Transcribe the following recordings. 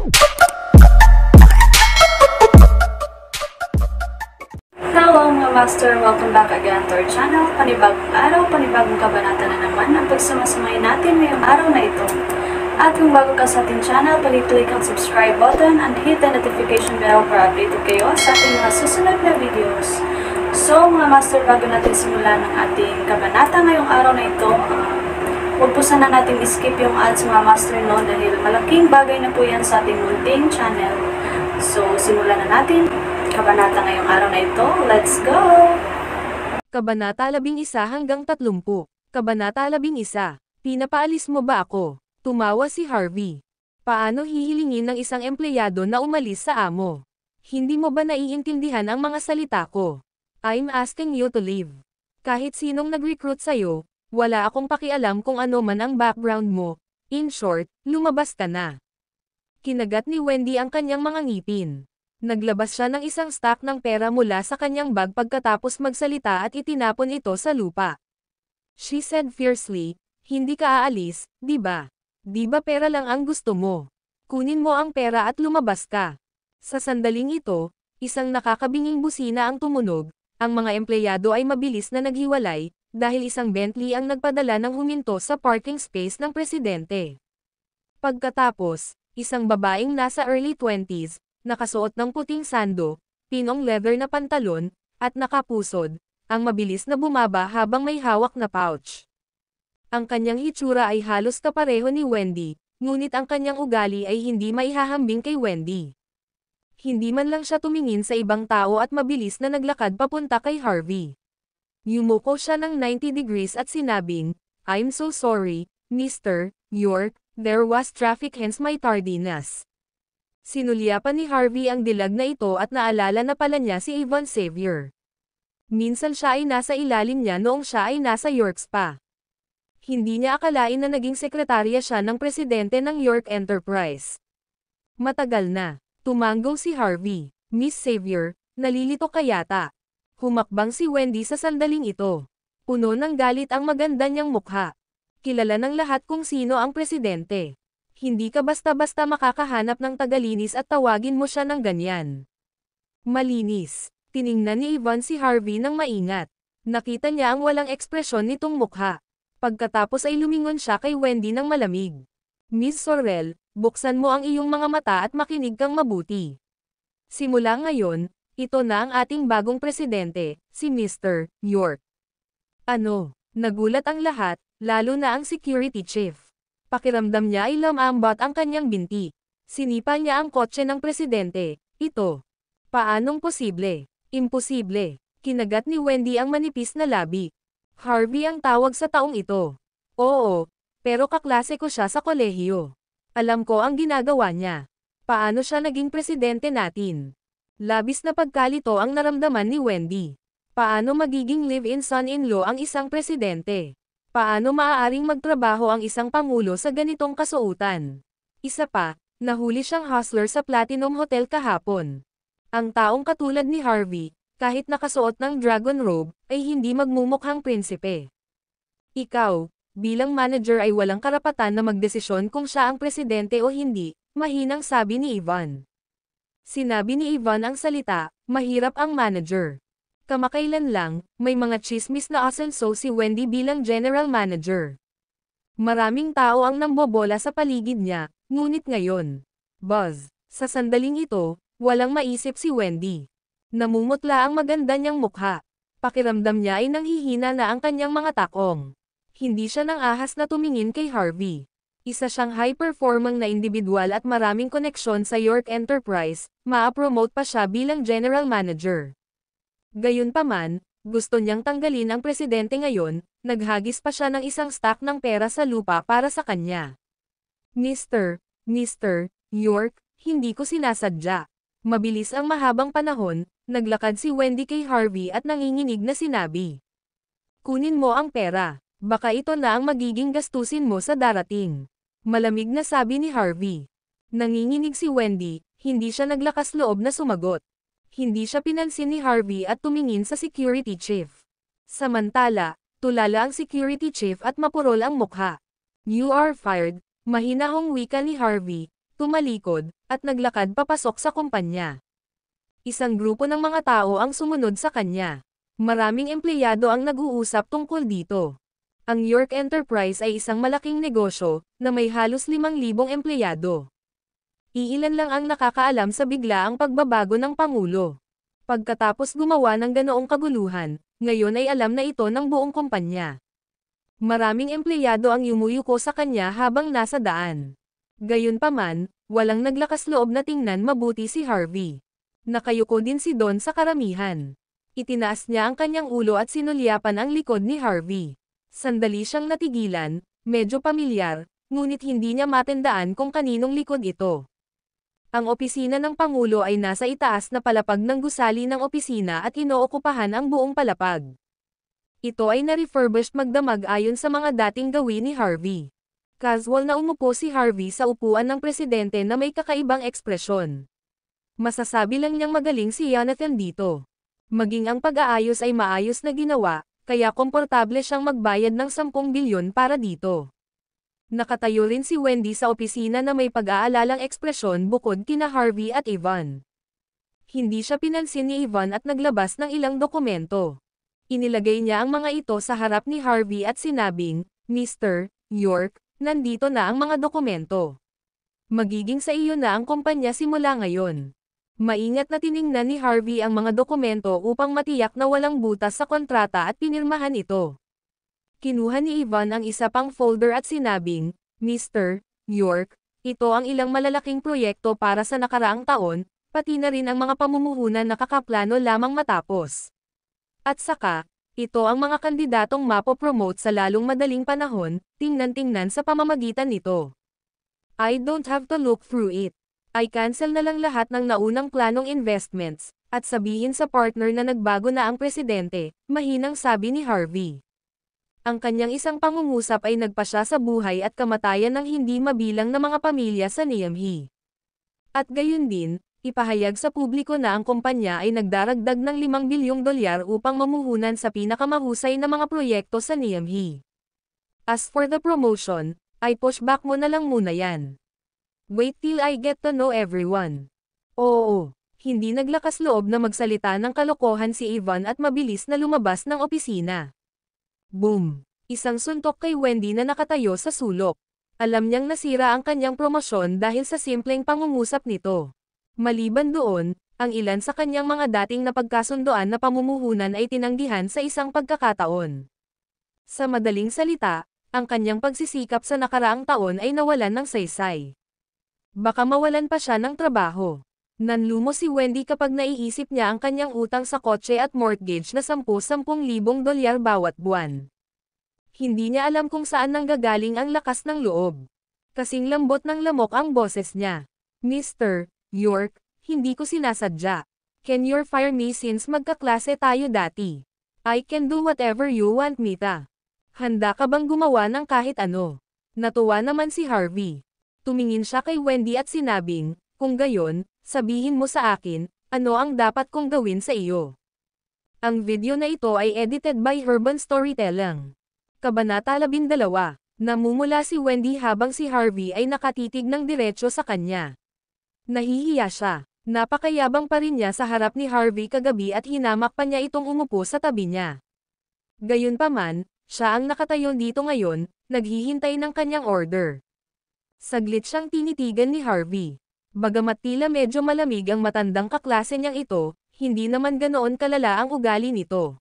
Hello mga master! Welcome back again to our channel. Panibagong araw, panibagong kabanata na naman ang pagsamasamayin natin ngayong araw na ito. At kung bago ka sa ating channel, pag-click ang subscribe button and hit the notification bell para updated kayo sa ating mga susunod na videos. So mga master, bago natin simulan ang ating kabanata ngayong araw na ito, huwag po sana natin skip yung ads mga master no, dahil malaking bagay na po yan sa ating munting channel. So simulan na natin kabanata ngayong araw na ito. Let's go! Kabanata 11 hanggang 30. Kabanata 11. Pinapaalis mo ba ako? Tumawa si Harvey. Paano hihilingin ng isang empleyado na umalis sa amo? Hindi mo ba naiintindihan ang mga salita ko? I'm asking you to leave. Kahit sinong nag-recruit sa'yo, wala akong pakialam kung ano man ang background mo. In short, lumabas ka na. Kinagat ni Wendy ang kanyang mga ngipin. Naglabas siya ng isang stack ng pera mula sa kanyang bag pagkatapos magsalita at itinapon ito sa lupa. She said fiercely, hindi ka aalis, di ba? Di ba pera lang ang gusto mo? Kunin mo ang pera at lumabas ka. Sa sandaling ito, isang nakakabinging busina ang tumunog, ang mga empleyado ay mabilis na naghiwalay, dahil isang Bentley ang nagpadala ng huminto sa parking space ng presidente. Pagkatapos, isang babaeng nasa early 20s, nakasuot ng puting sando, pinong leather na pantalon, at nakapusod, ang mabilis na bumaba habang may hawak na pouch. Ang kanyang hitsura ay halos kapareho ni Wendy, ngunit ang kanyang ugali ay hindi maihahambing kay Wendy. Hindi man lang siya tumingin sa ibang tao at mabilis na naglakad papunta kay Harvey. Yumuko siya ng 90 degrees at sinabing, I'm so sorry, Mr. York, there was traffic hence my tardiness. Sinulyapan ni Harvey ang dilag na ito at naalala na pala niya si Yvonne Xavier. Minsan siya ay nasa ilalim niya noong siya ay nasa Yorks pa. Hindi niya akalain na naging sekretarya siya ng presidente ng York Enterprise. Matagal na. Tumanggo si Harvey. Miss Xavier, nalilito ka yata. Humakbang si Wendy sa sandaling ito. Puno ng galit ang maganda niyang mukha. Kilala ng lahat kung sino ang presidente. Hindi ka basta-basta makakahanap ng tagalinis at tawagin mo siya ng ganyan. Malinis. Tiningnan ni Yvonne si Harvey ng maingat. Nakita niya ang walang ekspresyon nitong mukha. Pagkatapos ay lumingon siya kay Wendy ng malamig. Miss Sorrel, buksan mo ang iyong mga mata at makinig kang mabuti. Simula ngayon, ito na ang ating bagong presidente, si Mr. York. Ano? Nagulat ang lahat, lalo na ang security chief. Pakiramdam niya ay lamambot ang kanyang binti. Sinipa niya ang kotse ng presidente. Ito. Paanong posible? Imposible. Kinagat ni Wendy ang manipis na labi. Harvey ang tawag sa taong ito. Oo, pero kaklase ko siya sa kolehiyo. Alam ko ang ginagawa niya. Paano siya naging presidente natin? Labis na pagkalito ang naramdaman ni Wendy. Paano magiging live-in son-in-law ang isang presidente? Paano maaaring magtrabaho ang isang pangulo sa ganitong kasuotan? Isa pa, nahuli siyang hustler sa Platinum Hotel kahapon. Ang taong katulad ni Harvey, kahit nakasuot ng dragon robe, ay hindi magmumukhang prinsipe. Ikaw, bilang manager ay walang karapatan na magdesisyon kung siya ang presidente o hindi, mahinang sabi ni Yvonne. Sinabi ni Yvonne ang salita, mahirap ang manager. Kamakailan lang, may mga chismis na asenso si Wendy bilang general manager. Maraming tao ang nambobola sa paligid niya, ngunit ngayon. Buzz. Sa sandaling ito, walang maisip si Wendy. Namumutla ang maganda niyang mukha. Pakiramdam niya ay nanghihina na ang kanyang mga takong. Hindi siya nang ahas na tumingin kay Harvey. Isa siyang high-performing na individual at maraming koneksyon sa York Enterprise, maa-promote pa siya bilang general manager. Gayunpaman, gusto niyang tanggalin ang presidente ngayon, naghagis pa siya ng isang stack ng pera sa lupa para sa kanya. Mr. York, hindi ko sinasadya. Mabilis ang mahabang panahon, naglakad si Wendy kay Harvey at nanginginig na sinabi. Kunin mo ang pera, baka ito na ang magiging gastusin mo sa darating. Malamig na sabi ni Harvey. Nanginginig si Wendy, hindi siya naglakas loob na sumagot. Hindi siya pinansin ni Harvey at tumingin sa security chief. Samantala, tulala ang security chief at mapurol ang mukha. You are fired, mahinahong wika ni Harvey, tumalikod, at naglakad papasok sa kumpanya. Isang grupo ng mga tao ang sumunod sa kanya. Maraming empleyado ang nag-uusap tungkol dito. Ang York Enterprise ay isang malaking negosyo, na may halos 5,000 empleyado. Iilan lang ang nakakaalam sa biglaang pagbabago ng Pangulo. Pagkatapos gumawa ng ganoong kaguluhan, ngayon ay alam na ito ng buong kumpanya. Maraming empleyado ang yumuyuko sa kanya habang nasa daan. Gayunpaman, walang naglakas loob na tingnan mabuti si Harvey. Nakayuko din si Don sa karamihan. Itinaas niya ang kanyang ulo at sinulyapan ang likod ni Harvey. Sandali siyang natigilan, medyo pamilyar, ngunit hindi niya matandaan kung kaninong likod ito. Ang opisina ng Pangulo ay nasa itaas na palapag ng gusali ng opisina at inookupahan ang buong palapag. Ito ay na-refurbished magdamag ayon sa mga dating gawin ni Harvey. Casual na umupo si Harvey sa upuan ng presidente na may kakaibang ekspresyon. Masasabi lang niyang magaling si Jonathan dito. Maging ang pag-aayos ay maayos na ginawa, kaya komportable siyang magbayad ng 10 bilyon para dito. Nakatayo rin si Wendy sa opisina na may pag-aalalang ekspresyon bukod kina Harvey at Ivan. Hindi siya pinansin ni Ivan at naglabas ng ilang dokumento. Inilagay niya ang mga ito sa harap ni Harvey at sinabing, "Mr. York, nandito na ang mga dokumento. Magiging sa iyo na ang kumpanya simula ngayon." Maingat na tiningnan ni Harvey ang mga dokumento upang matiyak na walang butas sa kontrata at pinirmahan ito. Kinuha ni Ivan ang isa pang folder at sinabing, "Mr. York, ito ang ilang malalaking proyekto para sa nakaraang taon, pati na rin ang mga pamumuhunan na kakaplano lamang matapos. At saka, ito ang mga kandidatong mapopromote sa lalong madaling panahon, tingnan-tingnan sa pamamagitan nito. I don't have to look through it. I cancel na lang lahat ng naunang planong investments, at sabihin sa partner na nagbago na ang presidente," mahinang sabi ni Harvey. Ang kanyang isang pangungusap ay nagpasya sa buhay at kamatayan ng hindi mabilang na mga pamilya sa NIMH. At gayon din, ipahayag sa publiko na ang kumpanya ay nagdaragdag ng 5 bilyong dolyar upang mamuhunan sa pinakamahusay na mga proyekto sa NIMH. As for the promotion, ay pushback mo na lang muna yan. Wait till I get to know everyone. Oo, hindi naglakas loob na magsalita ng kalokohan si Ivan at mabilis na lumabas ng opisina. Boom! Isang suntok kay Wendy na nakatayo sa sulok. Alam niyang nasira ang kanyang promosyon dahil sa simpleng pangungusap nito. Maliban doon, ang ilan sa kanyang mga dating napagkasundoan na pamumuhunan ay tinanggihan sa isang pagkakataon. Sa madaling salita, ang kanyang pagsisikap sa nakaraang taon ay nawalan ng saysay. Baka mawalan pa siya ng trabaho. Nanlumo si Wendy kapag naiisip niya ang kanyang utang sa kotse at mortgage na 10,000 dolyar bawat buwan. Hindi niya alam kung saan nanggagaling ang lakas ng loob. Kasing lambot ng lamok ang boses niya. "Mr. York, hindi ko sinasadya. Can you fire me since magkaklase tayo dati? I can do whatever you want me ta. Handa ka bang gumawa ng kahit ano?" Natuwa naman si Harvey. Tumingin siya kay Wendy at sinabing, "Kung gayon, sabihin mo sa akin, ano ang dapat kong gawin sa iyo?" Ang video na ito ay edited by Urban Storytelling. Kabanata 12. Namumula si Wendy habang si Harvey ay nakatitig ng diretso sa kanya. Nahihiya siya. Napakayabang pa rin niya sa harap ni Harvey kagabi at hinamak pa niya itong umupo sa tabi niya. Gayunpaman, siya ang nakatayo dito ngayon, naghihintay ng kanyang order. Saglit siyang tinitigan ni Harvey. Bagamat tila medyo malamig ang matandang kaklase niyang ito, hindi naman ganoon kalala ang ugali nito.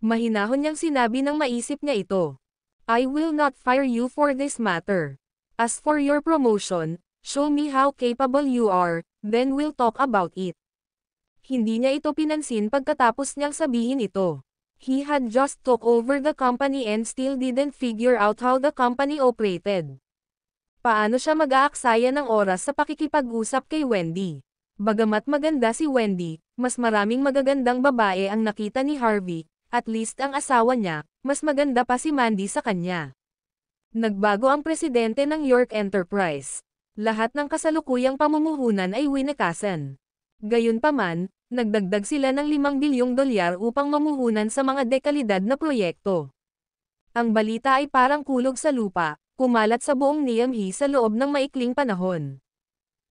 Mahinahon niyang sinabi ng maisip niya ito. "I will not fire you for this matter. As for your promotion, show me how capable you are, then we'll talk about it." Hindi niya ito pinansin pagkatapos niyang sabihin ito. He had just took over the company and still didn't figure out how the company operated. Paano siya mag-aaksaya ng oras sa pakikipag-usap kay Wendy? Bagamat maganda si Wendy, mas maraming magagandang babae ang nakita ni Harvey, at least ang asawa niya, mas maganda pa si Mandy sa kanya. Nagbago ang presidente ng York Enterprise. Lahat ng kasalukuyang pamumuhunan ay winakasan. Gayunpaman, nagdagdag sila ng 5 bilyong dolyar upang mamuhunan sa mga dekalidad na proyekto. Ang balita ay parang kulog sa lupa, kumalat sa buong NIMH sa loob ng maikling panahon.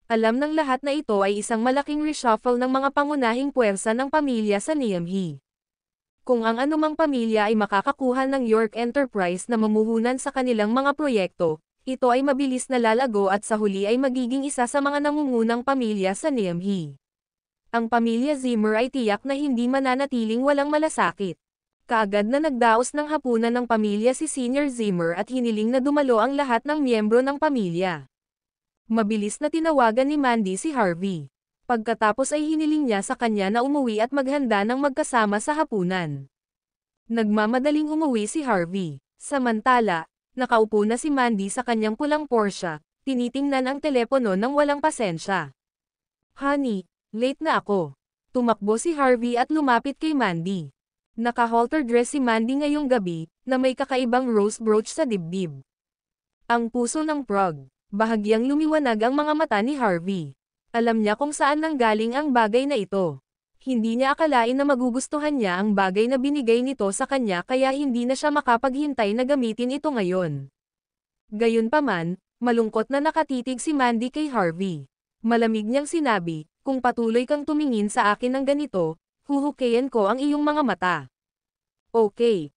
Alam ng lahat na ito ay isang malaking reshuffle ng mga pangunahing puwersa ng pamilya sa Niamey. Kung ang anumang pamilya ay makakakuha ng York Enterprise na mamuhunan sa kanilang mga proyekto, ito ay mabilis na lalago at sa huli ay magiging isa sa mga nangungunang pamilya sa Niamey. Ang pamilya Zimmer ay tiyak na hindi mananatiling walang malasakit. Kaagad na nagdaos ng hapunan ng pamilya si Senior Zimmer at hiniling na dumalo ang lahat ng miyembro ng pamilya. Mabilis na tinawagan ni Mandy si Harvey. Pagkatapos ay hiniling niya sa kanya na umuwi at maghanda ng magkasama sa hapunan. Nagmamadaling umuwi si Harvey. Samantala, nakaupo na si Mandy sa kanyang pulang Porsche, tinitingnan ang telepono ng walang pasensya. "Honey, late na ako." Tumakbo si Harvey at lumapit kay Mandy. Naka-halter dress si Mandy ngayong gabi, na may kakaibang rose brooch sa dibdib. Ang puso ng prog. Bahagyang lumiwanag ang mga mata ni Harvey. Alam niya kung saan nanggaling ang bagay na ito. Hindi niya akalain na magugustuhan niya ang bagay na binigay nito sa kanya kaya hindi na siya makapaghintay na gamitin ito ngayon. Gayunpaman, malungkot na nakatitig si Mandy kay Harvey. Malamig niyang sinabi, "Kung patuloy kang tumingin sa akin ng ganito, huhukayin ko ang iyong mga mata." Okay.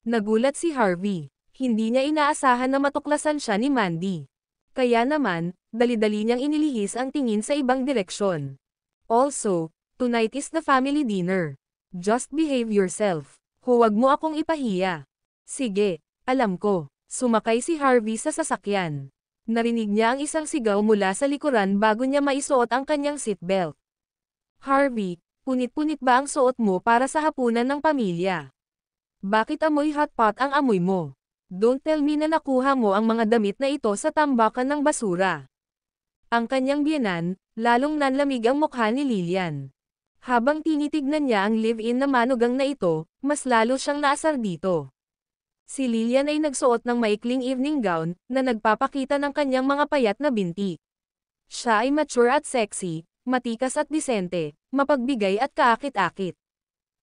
Nagulat si Harvey. Hindi niya inaasahan na matuklasan siya ni Mandy. Kaya naman, dali-dali niyang inilihis ang tingin sa ibang direksyon. "Also, tonight is the family dinner. Just behave yourself. Huwag mo akong ipahiya." "Sige, alam ko." Sumakay si Harvey sa sasakyan. Narinig niya ang isang sigaw mula sa likuran bago niya maisuot ang kanyang seatbelt. "Harvey, punit-punit ba ang suot mo para sa hapunan ng pamilya? Bakit amoy hot pot ang amoy mo? Don't tell me na nakuha mo ang mga damit na ito sa tambakan ng basura." Ang kanyang biyenan, lalong nanlamig ang mukha ni Lillian. Habang tinitignan niya ang live-in na manugang na ito, mas lalo siyang naasar dito. Si Lillian ay nagsuot ng maikling evening gown, na nagpapakita ng kanyang mga payat na binti. Siya ay mature at sexy, matikas at disente, mapagbigay at kaakit-akit.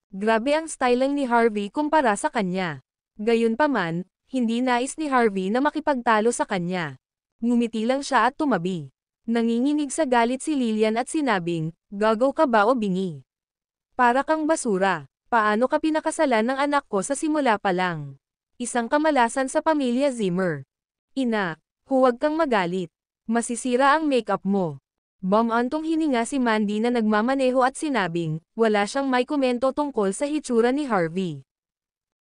Grabe ang styling ni Harvey kumpara sa kanya. Gayunpaman, hindi nais ni Harvey na makipagtalo sa kanya. Ngumiti lang siya at tumabi. Nanginginig sa galit si Lillian at sinabing, "Gagaw ka ba o bingi? Para kang basura. Paano ka pinakasalan ng anak ko sa simula pa lang? Isang kamalasan sa pamilya Zimmer. Ina, huwag kang magalit. Masisira ang makeup mo." Bumantong hininga si Mandy na nagmamaneho at sinabing, wala siyang may komento tungkol sa hitsura ni Harvey.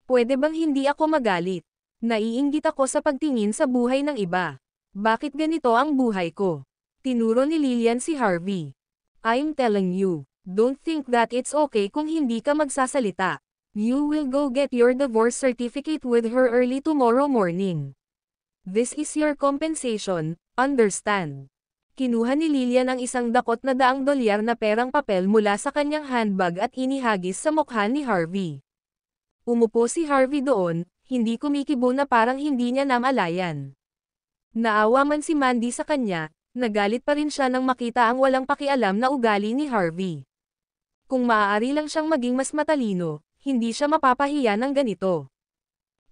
"Pwede bang hindi ako magalit? Naiinggit ako sa pagtingin sa buhay ng iba. Bakit ganito ang buhay ko?" Tinuro ni Lillian si Harvey. "I'm telling you, don't think that it's okay kung hindi ka magsasalita. You will go get your divorce certificate with her early tomorrow morning. This is your compensation, understand?" Kinuha ni Lillian ang isang dakot na $100 na perang papel mula sa kanyang handbag at inihagis sa mukha ni Harvey. Umupo si Harvey doon, hindi kumikibo na parang hindi niya namalayan. Naawa man si Mandy sa kanya, nagalit pa rin siya nang makita ang walang pakialam na ugali ni Harvey. Kung maaari lang siyang maging mas matalino, hindi siya mapapahiya ng ganito.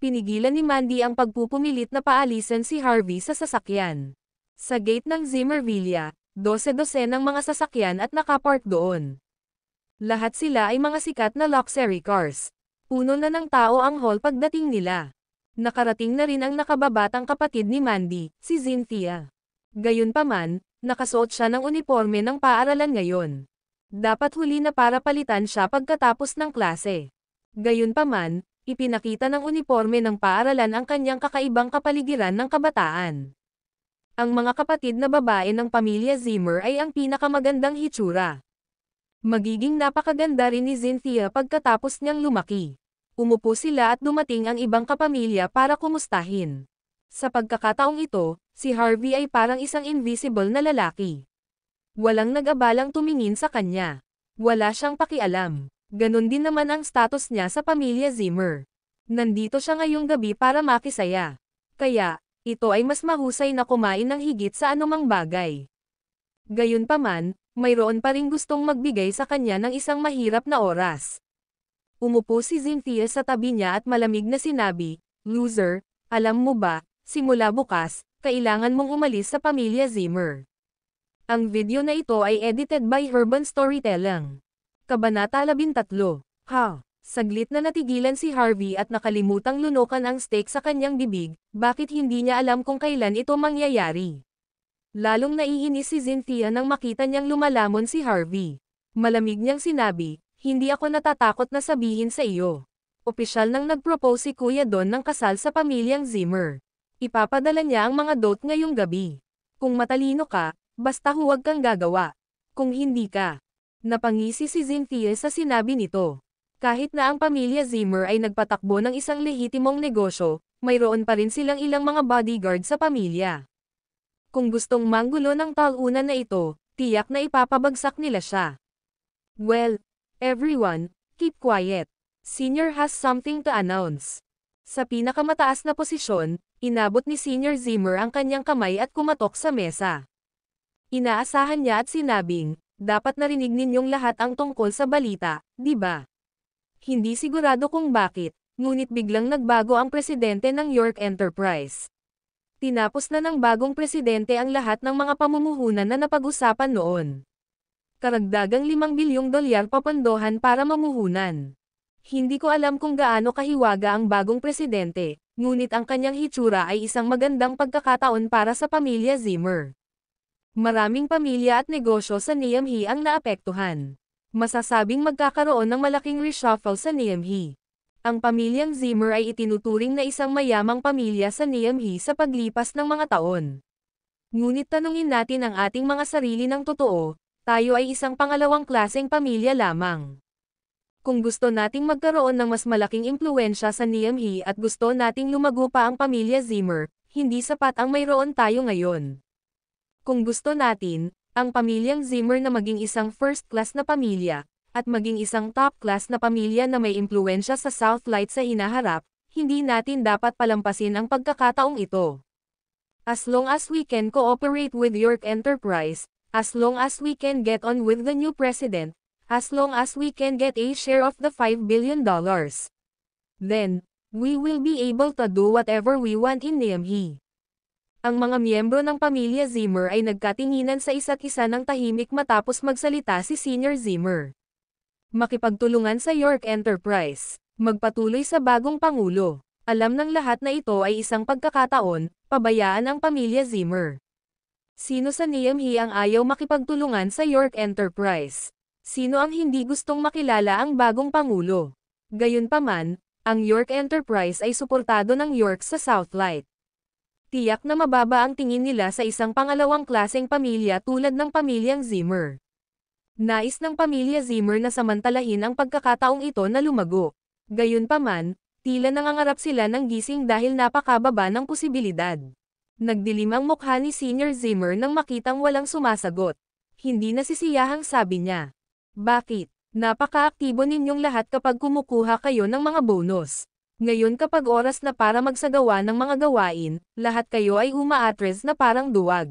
Pinigilan ni Mandy ang pagpupumilit na paalisan si Harvey sa sasakyan. Sa gate ng Zimmer Villa, 12-12 ng mga sasakyan at nakapark doon. Lahat sila ay mga sikat na luxury cars. Puno na ng tao ang hall pagdating nila. Nakarating na rin ang nakababatang kapatid ni Mandy, si Cynthia. Gayunpaman, nakasuot siya ng uniforme ng paaralan ngayon. Dapat huli na para palitan siya pagkatapos ng klase. Gayunpaman, ipinakita ng uniforme ng paaralan ang kanyang kakaibang kapaligiran ng kabataan. Ang mga kapatid na babae ng pamilya Zimmer ay ang pinakamagandang hitsura. Magiging napakaganda rin ni Cynthia pagkatapos niyang lumaki. Umupo sila at dumating ang ibang kapamilya para kumustahin. Sa pagkakataong ito, si Harvey ay parang isang invisible na lalaki. Walang nag-abalang tumingin sa kanya. Wala siyang pakialam. Ganon din naman ang status niya sa pamilya Zimmer. Nandito siya ngayong gabi para makisaya. Kaya, ito ay mas mahusay na kumain ng higit sa anumang bagay. Gayunpaman, mayroon pa ring gustong magbigay sa kanya ng isang mahirap na oras. Umupo si Cynthia sa tabi niya at malamig na sinabi, "Loser, alam mo ba, simula bukas, kailangan mong umalis sa pamilya Zimmer. Ang video na ito ay edited by Urban Storytelling. Kabanata 13. Ha! Saglit na natigilan si Harvey at nakalimutang lunukan ang steak sa kanyang bibig, bakit hindi niya alam kung kailan ito mangyayari. Lalong naiinis si Cynthia nang makita niyang lumalamon si Harvey. Malamig niyang sinabi, hindi ako natatakot na sabihin sa iyo. Opisyal nang nag-propose si Kuya Don ng kasal sa pamilyang Zimmer. Ipapadala niya ang mga dote ngayong gabi. Kung matalino ka, basta huwag kang gagawa. Kung hindi ka. Napangisi si Cynthia sa sinabi nito. Kahit na ang pamilya Zimmer ay nagpatakbo ng isang lehitimong negosyo, mayroon pa rin silang ilang mga bodyguard sa pamilya. Kung gustong manggulo ng talunan na ito, tiyak na ipapabagsak nila siya. Well, everyone, keep quiet. Senior has something to announce. Sa pinakamataas na posisyon, inabot ni Senior Zimmer ang kanyang kamay at kumatok sa mesa. Inaasahan niya at sinabing, dapat narinig ninyong lahat ang tungkol sa balita, di ba? Hindi sigurado kung bakit, ngunit biglang nagbago ang presidente ng York Enterprise. Tinapos na ng bagong presidente ang lahat ng mga pamumuhunan na napag-usapan noon. Karagdagang $5 bilyong papondohan para mamuhunan. Hindi ko alam kung gaano kahiwaga ang bagong presidente, ngunit ang kanyang hitsura ay isang magandang pagkakataon para sa pamilya Zimmer. Maraming pamilya at negosyo sa Niamey ang naapektuhan. Masasabing magkakaroon ng malaking reshuffle sa Niamey. Ang pamilyang Zimmer ay itinuturing na isang mayamang pamilya sa Niamey sa paglipas ng mga taon. Ngunit tanungin natin ang ating mga sarili ng totoo, tayo ay isang pangalawang klaseng pamilya lamang. Kung gusto nating magkaroon ng mas malaking impluwensya sa Niamey at gusto nating lumago pa ang pamilya Zimmer, hindi sapat ang mayroon tayo ngayon. Kung gusto natin, ang pamilyang Zimmer na maging isang first-class na pamilya, at maging isang top-class na pamilya na may impluwensya sa Southlight sa hinaharap, hindi natin dapat palampasin ang pagkakataong ito. As long as we can cooperate with York Enterprise, as long as we can get on with the new president, as long as we can get a share of the $5 billion, then, we will be able to do whatever we want in Niamey. Ang mga miyembro ng pamilya Zimmer ay nagkatinginan sa isa't isa ng tahimik matapos magsalita si Senior Zimmer. Makipagtulungan sa York Enterprise, magpatuloy sa bagong pangulo. Alam ng lahat na ito ay isang pagkakataon, pabayaan ang pamilya Zimmer. Sino sa Niamey ang ayaw makipagtulungan sa York Enterprise? Sino ang hindi gustong makilala ang bagong pangulo? Gayunpaman, ang York Enterprise ay suportado ng York sa Southlight. Tiyak na mababa ang tingin nila sa isang pangalawang klaseng pamilya tulad ng pamilyang Zimmer. Nais ng pamilya Zimmer na samantalahin ang pagkakataong ito na lumago. Gayunpaman, tila nangangarap sila ng gising dahil napakababa ng posibilidad. Nagdilim ang mukha ni Senior Zimmer nang makitang walang sumasagot. Hindi nasisiyahang sabi niya. Bakit? Napaka-aktibo ninyong lahat kapag kumukuha kayo ng mga bonus. Ngayon kapag oras na para magsagawa ng mga gawain, lahat kayo ay umaatres na parang duwag.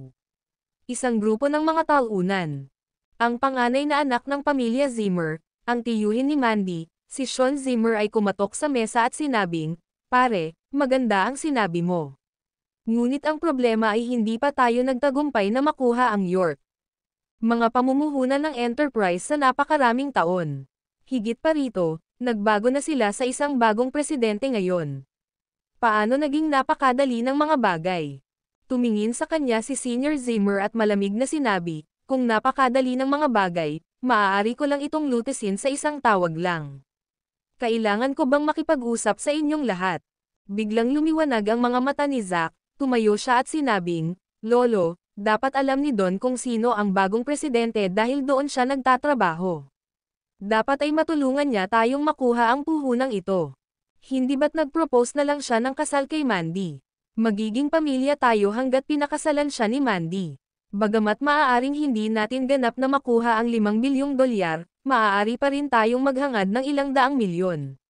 Isang grupo ng mga talunan. Ang panganay na anak ng pamilya Zimmer, ang tiyuhin ni Mandy, si Sean Zimmer ay kumatok sa mesa at sinabing, "Pare, maganda ang sinabi mo." Ngunit ang problema ay hindi pa tayo nagtagumpay na makuha ang York. Mga pamumuhunan ng Enterprise sa napakaraming taon. Higit pa rito, nagbago na sila sa isang bagong presidente ngayon. Paano naging napakadali ng mga bagay? Tumingin sa kanya si Senior Zimmer at malamig na sinabi, kung napakadali ng mga bagay, maaari ko lang itong lutisin sa isang tawag lang. Kailangan ko bang makipag-usap sa inyong lahat? Biglang lumiwanag ang mga mata ni Zack, tumayo siya at sinabing, Lolo, dapat alam ni Don kung sino ang bagong presidente dahil doon siya nagtatrabaho. Dapat ay matulungan niya tayong makuha ang puhunang ito. Hindi ba't nag-propose na lang siya ng kasal kay Mandy? Magiging pamilya tayo hanggat pinakasalan siya ni Mandy. Bagamat maaaring hindi natin ganap na makuha ang $5 bilyong, maaari pa rin tayong maghangad ng ilang daang milyon.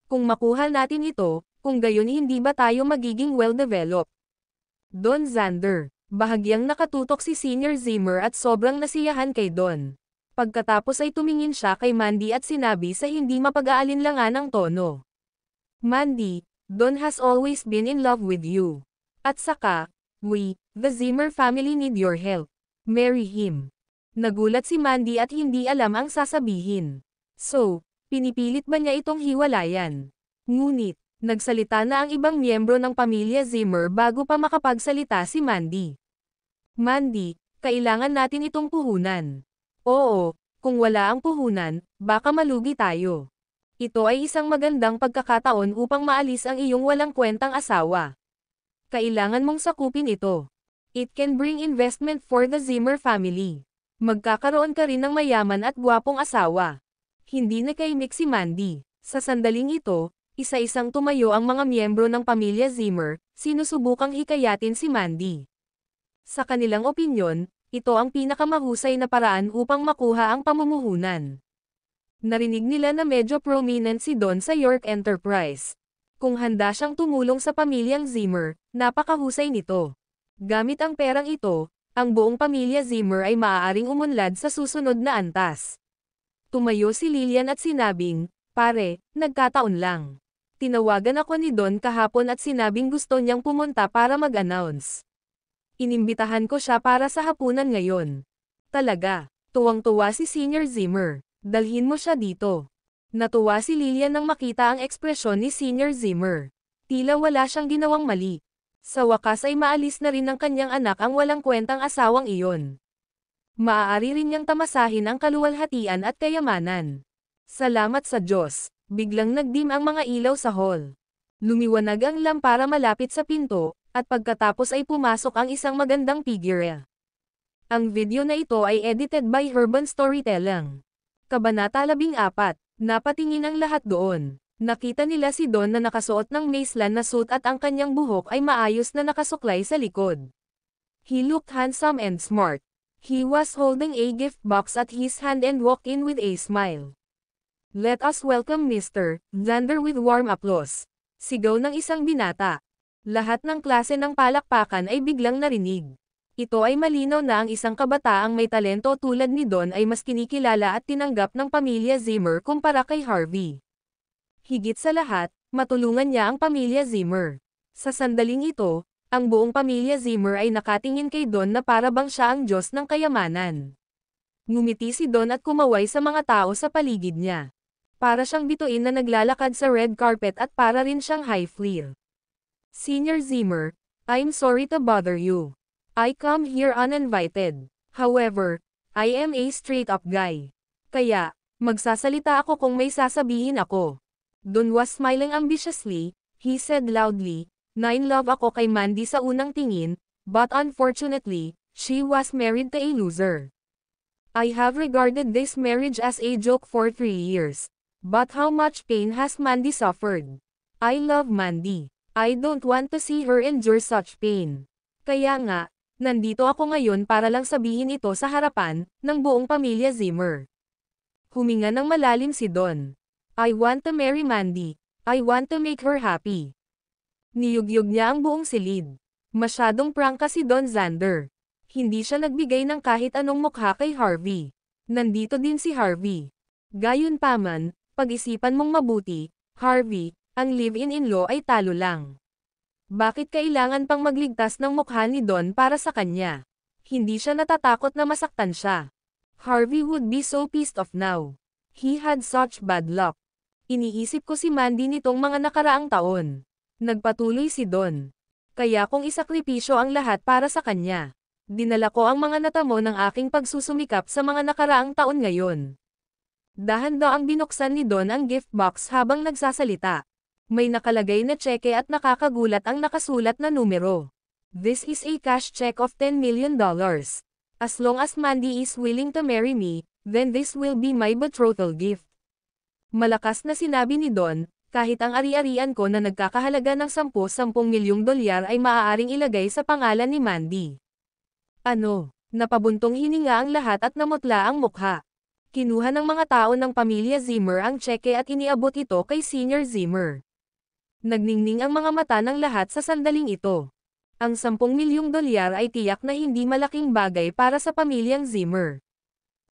Kung makuha natin ito, kung gayon hindi ba tayo magiging well-developed? Don Zander, bahagyang nakatutok si Senior Zimmer at sobrang nasiyahan kay Don. Pagkatapos ay tumingin siya kay Mandy at sinabi sa hindi mapag-aalinlangan ng tono. Mandy, Don has always been in love with you. At saka, we, the Zimmer family need your help. Marry him. Nagulat si Mandy at hindi alam ang sasabihin. So, pinipilit ba niya itong hiwalayan? Ngunit, nagsalita na ang ibang miyembro ng pamilya Zimmer bago pa makapagsalita si Mandy. Mandy, kailangan natin itong puhunan. Oo, kung wala ang puhunan, baka malugi tayo. Ito ay isang magandang pagkakataon upang maalis ang iyong walang kwentang asawa. Kailangan mong sakupin ito. It can bring investment for the Zimmer family. Magkakaroon ka rin ng mayaman at gwapong asawa. Hindi nakaimik si Mandy. Sa sandaling ito, isa-isang tumayo ang mga miyembro ng pamilya Zimmer, sinusubukang hikayatin si Mandy. Sa kanilang opinyon, ito ang pinakamahusay na paraan upang makuha ang pamumuhunan. Narinig nila na medyo prominent si Don sa York Enterprise. Kung handa siyang tumulong sa pamilyang Zimmer, napakahusay nito. Gamit ang perang ito, ang buong pamilya Zimmer ay maaaring umunlad sa susunod na antas. Tumayo si Lillian at sinabing, "Pare, nagkataon lang. Tinawagan ako ni Don kahapon at sinabing gusto niyang pumunta para mag-announce. Inimbitahan ko siya para sa hapunan ngayon." Talaga, tuwang-tuwa si Senior Zimmer. "Dalhin mo siya dito." Natuwa si Lillian nang makita ang ekspresyon ni Senior Zimmer. Tila wala siyang ginawang mali. Sa wakas ay maalis na rin ng kanyang anak ang walang kwentang asawang iyon. Maaari rin niyang tamasahin ang kaluwalhatian at kayamanan. Salamat sa Diyos, biglang nagdim ang mga ilaw sa hall. Lumiwanag ang lampara malapit sa pinto, at pagkatapos ay pumasok ang isang magandang figure. Ang video na ito ay edited by Urban Storytelling. Kabanata 14, napatingin ang lahat doon. Nakita nila si Don na nakasuot ng maislan na suit at ang kanyang buhok ay maayos na nakasuklay sa likod. He looked handsome and smart. He was holding a gift box at his hand and walked in with a smile. "Let us welcome Mr. Xander with warm applause." Sigaw ng isang binata. Lahat ng klase ng palakpakan ay biglang narinig. Ito ay malinaw na ang isang kabataang may talento tulad ni Don ay mas kinikilala at tinanggap ng pamilya Zimmer kumpara kay Harvey. Higit sa lahat, matulungan niya ang pamilya Zimmer. Sa sandaling ito, ang buong pamilya Zimmer ay nakatingin kay Don na para bang siya ang Diyos ng kayamanan. Ngumiti si Don at kumaway sa mga tao sa paligid niya. Para siyang bituin na naglalakad sa red carpet at para rin siyang high flyer. "Senior Zimmer, I'm sorry to bother you. I come here uninvited. However, I am a straight-up guy. Kaya, magsasalita ako kung may sasabihin ako." Don was smiling ambitiously. He said loudly, "In love ako kay Mandy sa unang tingin, but unfortunately, she was married to a loser. I have regarded this marriage as a joke for 3 years. But how much pain has Mandy suffered? I love Mandy. I don't want to see her endure such pain. Kaya nga, nandito ako ngayon para lang sabihin ito sa harapan ng buong pamilya Zimmer." Huminga ng malalim si Don. "I want to marry Mandy. I want to make her happy." Niyugyug niya ang buong silid. Masyadong prangka si Don Xander. Hindi siya nagbigay ng kahit anong mukha kay Harvey. Nandito din si Harvey. Gayunpaman, pag-isipan mong mabuti, Harvey, ang live-in-in-law ay talo lang. Bakit kailangan pang magligtas ng mukha ni Don para sa kanya? Hindi siya natatakot na masaktan siya. Harvey would be so pissed off now. He had such bad luck. Iniisip ko si Mandy nitong mga nakaraang taon. Nagpatuloy si Don. Kaya kung isakripisyo ang lahat para sa kanya. Dinala ko ang mga natamo ng aking pagsusumikap sa mga nakaraang taon ngayon. Dahan-daang binuksan ni Don ang gift box habang nagsasalita. May nakalagay na tseke at nakakagulat ang nakasulat na numero. "This is a cash check of $10 million. As long as Mandy is willing to marry me, then this will be my betrothal gift." Malakas na sinabi ni Don, "Kahit ang ari-arian ko na nagkakahalaga ng $10 milyong ay maaaring ilagay sa pangalan ni Mandy." Ano? Napabuntong hininga ang lahat at namutla ang mukha. Kinuha ng mga tao ng pamilya Zimmer ang tseke at iniabot ito kay Senior Zimmer. Nagningning ang mga mata ng lahat sa sandaling ito. Ang $10 milyong ay tiyak na hindi malaking bagay para sa pamilyang Zimmer.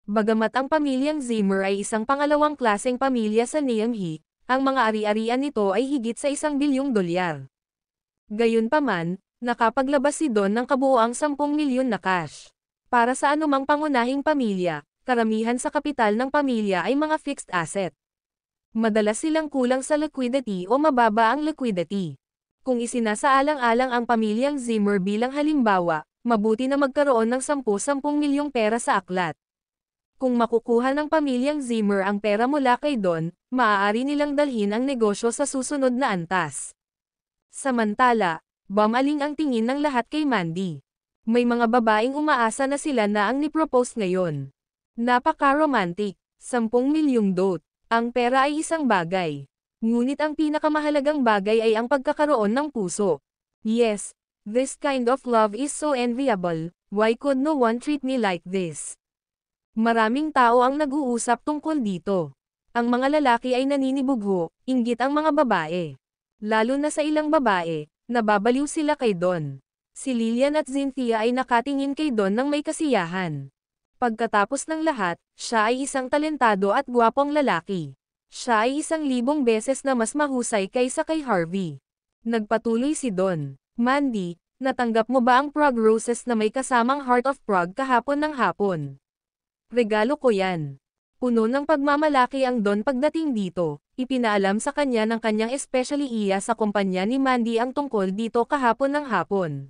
Bagamat ang pamilyang Zimmer ay isang pangalawang klaseng pamilya sa Niamey, ang mga ari-arian nito ay higit sa $1 bilyong. Gayunpaman, nakapaglabas si Don ng kabuoang $10 milyon na cash. Para sa anumang pangunahing pamilya, karamihan sa kapital ng pamilya ay mga fixed asset. Madalas silang kulang sa liquidity o mababa ang liquidity. Kung isinasaalang-alang ang pamilyang Zimmer bilang halimbawa, mabuti na magkaroon ng 10-10 milyong pera sa aklat. Kung makukuha ng pamilyang Zimmer ang pera mula kay Don, maaari nilang dalhin ang negosyo sa susunod na antas. Samantala, bumaling ang tingin ng lahat kay Mandy. May mga babaeng umaasa na sila na ang ni-propose ngayon. Napaka-romantic, 10 milyong dot. Ang pera ay isang bagay. Ngunit ang pinakamahalagang bagay ay ang pagkakaroon ng puso. Yes, this kind of love is so enviable, why could no one treat me like this? Maraming tao ang nag-uusap tungkol dito. Ang mga lalaki ay naninibugho, inggit ang mga babae. Lalo na sa ilang babae, nababaliw sila kay Don. Si Lillian at Cynthia ay nakatingin kay Don ng may kasiyahan. Pagkatapos ng lahat, siya ay isang talentado at gwapong lalaki. Siya ay 1,000 beses na mas mahusay kaysa kay Harvey. Nagpatuloy si Don. Mandy, natanggap mo ba ang Prague Roses na may kasamang Heart of Prague kahapon ng hapon? Regalo ko yan. Puno ng pagmamalaki ang Don pagdating dito. Ipinaalam sa kanya ng kanyang especially iya sa kumpanya ni Mandy ang tungkol dito kahapon ng hapon.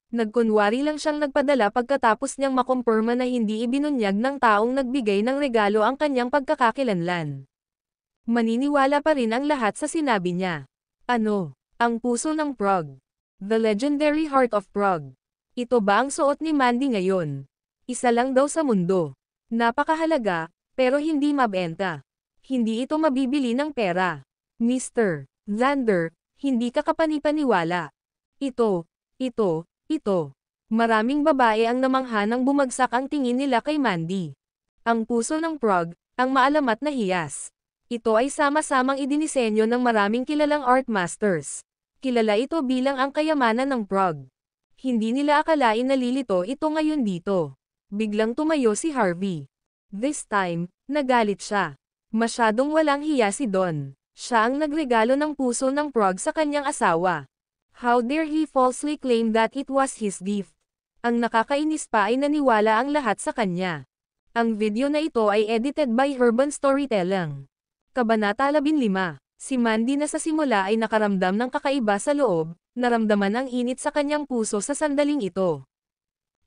Nagkunwari lang siyang nagpadala pagkatapos niyang makumpirma na hindi ibinunyag ng taong nagbigay ng regalo ang kanyang pagkakakilanlan. Maniniwala pa rin ang lahat sa sinabi niya. Ano? Ang puso ng Prague. The legendary Heart of Prague. Ito ba ang suot ni Mandy ngayon? Isa lang daw sa mundo. Napakahalaga, pero hindi mabenta. Hindi ito mabibili ng pera. Mr. Xander, hindi ka kapanipaniwala. Ito. Maraming babae ang namangha nang bumagsak ang tingin nila kay Mandy. Ang puso ng Prague, ang maalamat na hiyas. Ito ay sama-samang idinisenyo ng maraming kilalang art masters. Kilala ito bilang ang kayamanan ng Prague. Hindi nila akalain na lilito ito ngayon dito. Biglang tumayo si Harvey. This time, nagalit siya. Masyadong walang hiya si Don. Siya ang nagregalo ng puso ng Prague sa kanyang asawa. How dare he falsely claim that it was his gift? Ang nakakainis pa ay naniwala ang lahat sa kanya. Ang video na ito ay edited by Urban Storytelling. Kabanata 15. Si Mandy na sa simula ay nakaramdam ng kakaiba sa loob, naramdaman ang init sa kanyang puso sa sandaling ito.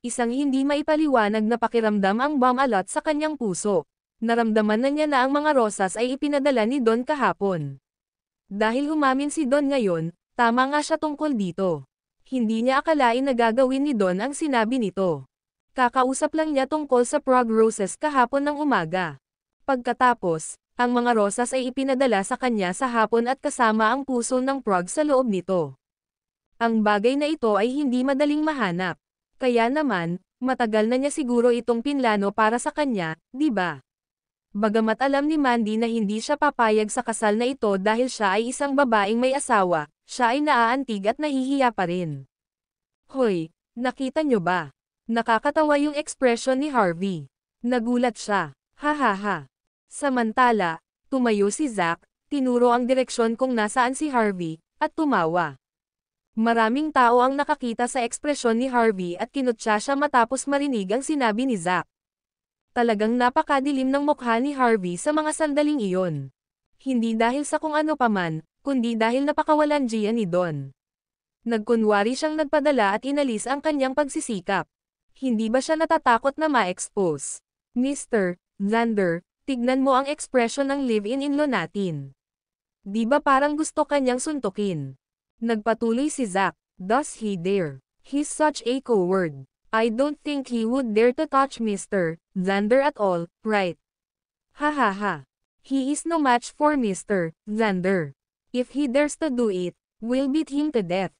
Isang hindi maipaliwanag na pakiramdam ang bumalot sa kanyang puso. Naramdaman na niya na ang mga rosas ay ipinadala ni Don kahapon. Dahil umamin si Don ngayon, tama nga siya tungkol dito. Hindi niya akalain na gagawin ni Don ang sinabi nito. Kakausap lang niya tungkol sa Prague Roses kahapon ng umaga. Pagkatapos, ang mga rosas ay ipinadala sa kanya sa hapon at kasama ang puso ng Prague sa loob nito. Ang bagay na ito ay hindi madaling mahanap. Kaya naman, matagal na niya siguro itong pinlano para sa kanya, di ba? Bagamat alam ni Mandy na hindi siya papayag sa kasal na ito dahil siya ay isang babaeng may asawa, siya ay naaantig at nahihiya pa rin. Hoy, nakita niyo ba? Nakakatawa yung ekspresyon ni Harvey. Nagulat siya. Ha ha ha. Samantala, tumayo si Zach, tinuro ang direksyon kung nasaan si Harvey, at tumawa. Maraming tao ang nakakita sa ekspresyon ni Harvey at kinutya siya matapos marinig ang sinabi ni Zach. Talagang napakadilim ng mukha ni Harvey sa mga sandaling iyon. Hindi dahil sa kung ano paman, kundi dahil napakawalanjiya ni Don. Nagkunwari siyang nagpadala at inalis ang kanyang pagsisikap. Hindi ba siya natatakot na ma-expose? Mr. Xander, tignan mo ang ekspresyon ng live-in-in-law natin. Di ba parang gusto kanyang suntukin? Nagpatuloy si Zach. Does he dare? He's such a coward. I don't think he would dare to touch Mr. Xander at all, right? Ha ha ha. He is no match for Mr. Xander. If he dares to do it, we'll beat him to death.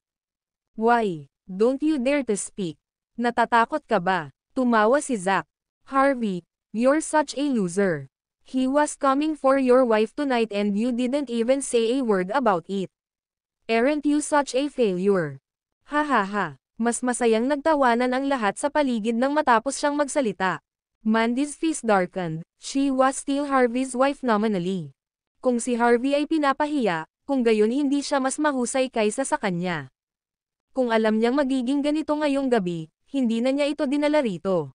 Why? Don't you dare to speak. Natatakot ka ba? Tumawa si Zach. Harvey, you're such a loser. He was coming for your wife tonight and you didn't even say a word about it. Aren't you such a failure? Ha ha ha. Mas masayang nagtawanan ang lahat sa paligid nang matapos siyang magsalita. Mandy's face darkened. She was still Harvey's wife nominally. Kung si Harvey ay pinapahiya, kung gayon hindi siya mas mahusay kaysa sa kanya. Kung alam niyang magiging ganito ngayong gabi, hindi na niya ito dinala rito.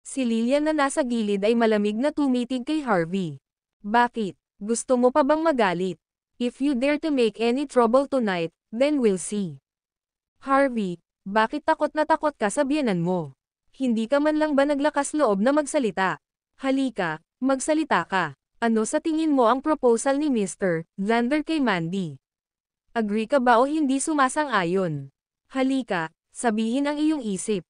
Si Lillian na nasa gilid ay malamig na tumitig kay Harvey. Bakit? Gusto mo pa bang magalit? If you dare to make any trouble tonight, then we'll see. Harvey, bakit takot na takot ka sa biyenan mo? Hindi ka man lang ba naglakas loob na magsalita? Halika, magsalita ka. Ano sa tingin mo ang proposal ni Mr. Xander kay Mandy? Agree ka ba o hindi sumasang-ayon? Halika, sabihin ang iyong isip.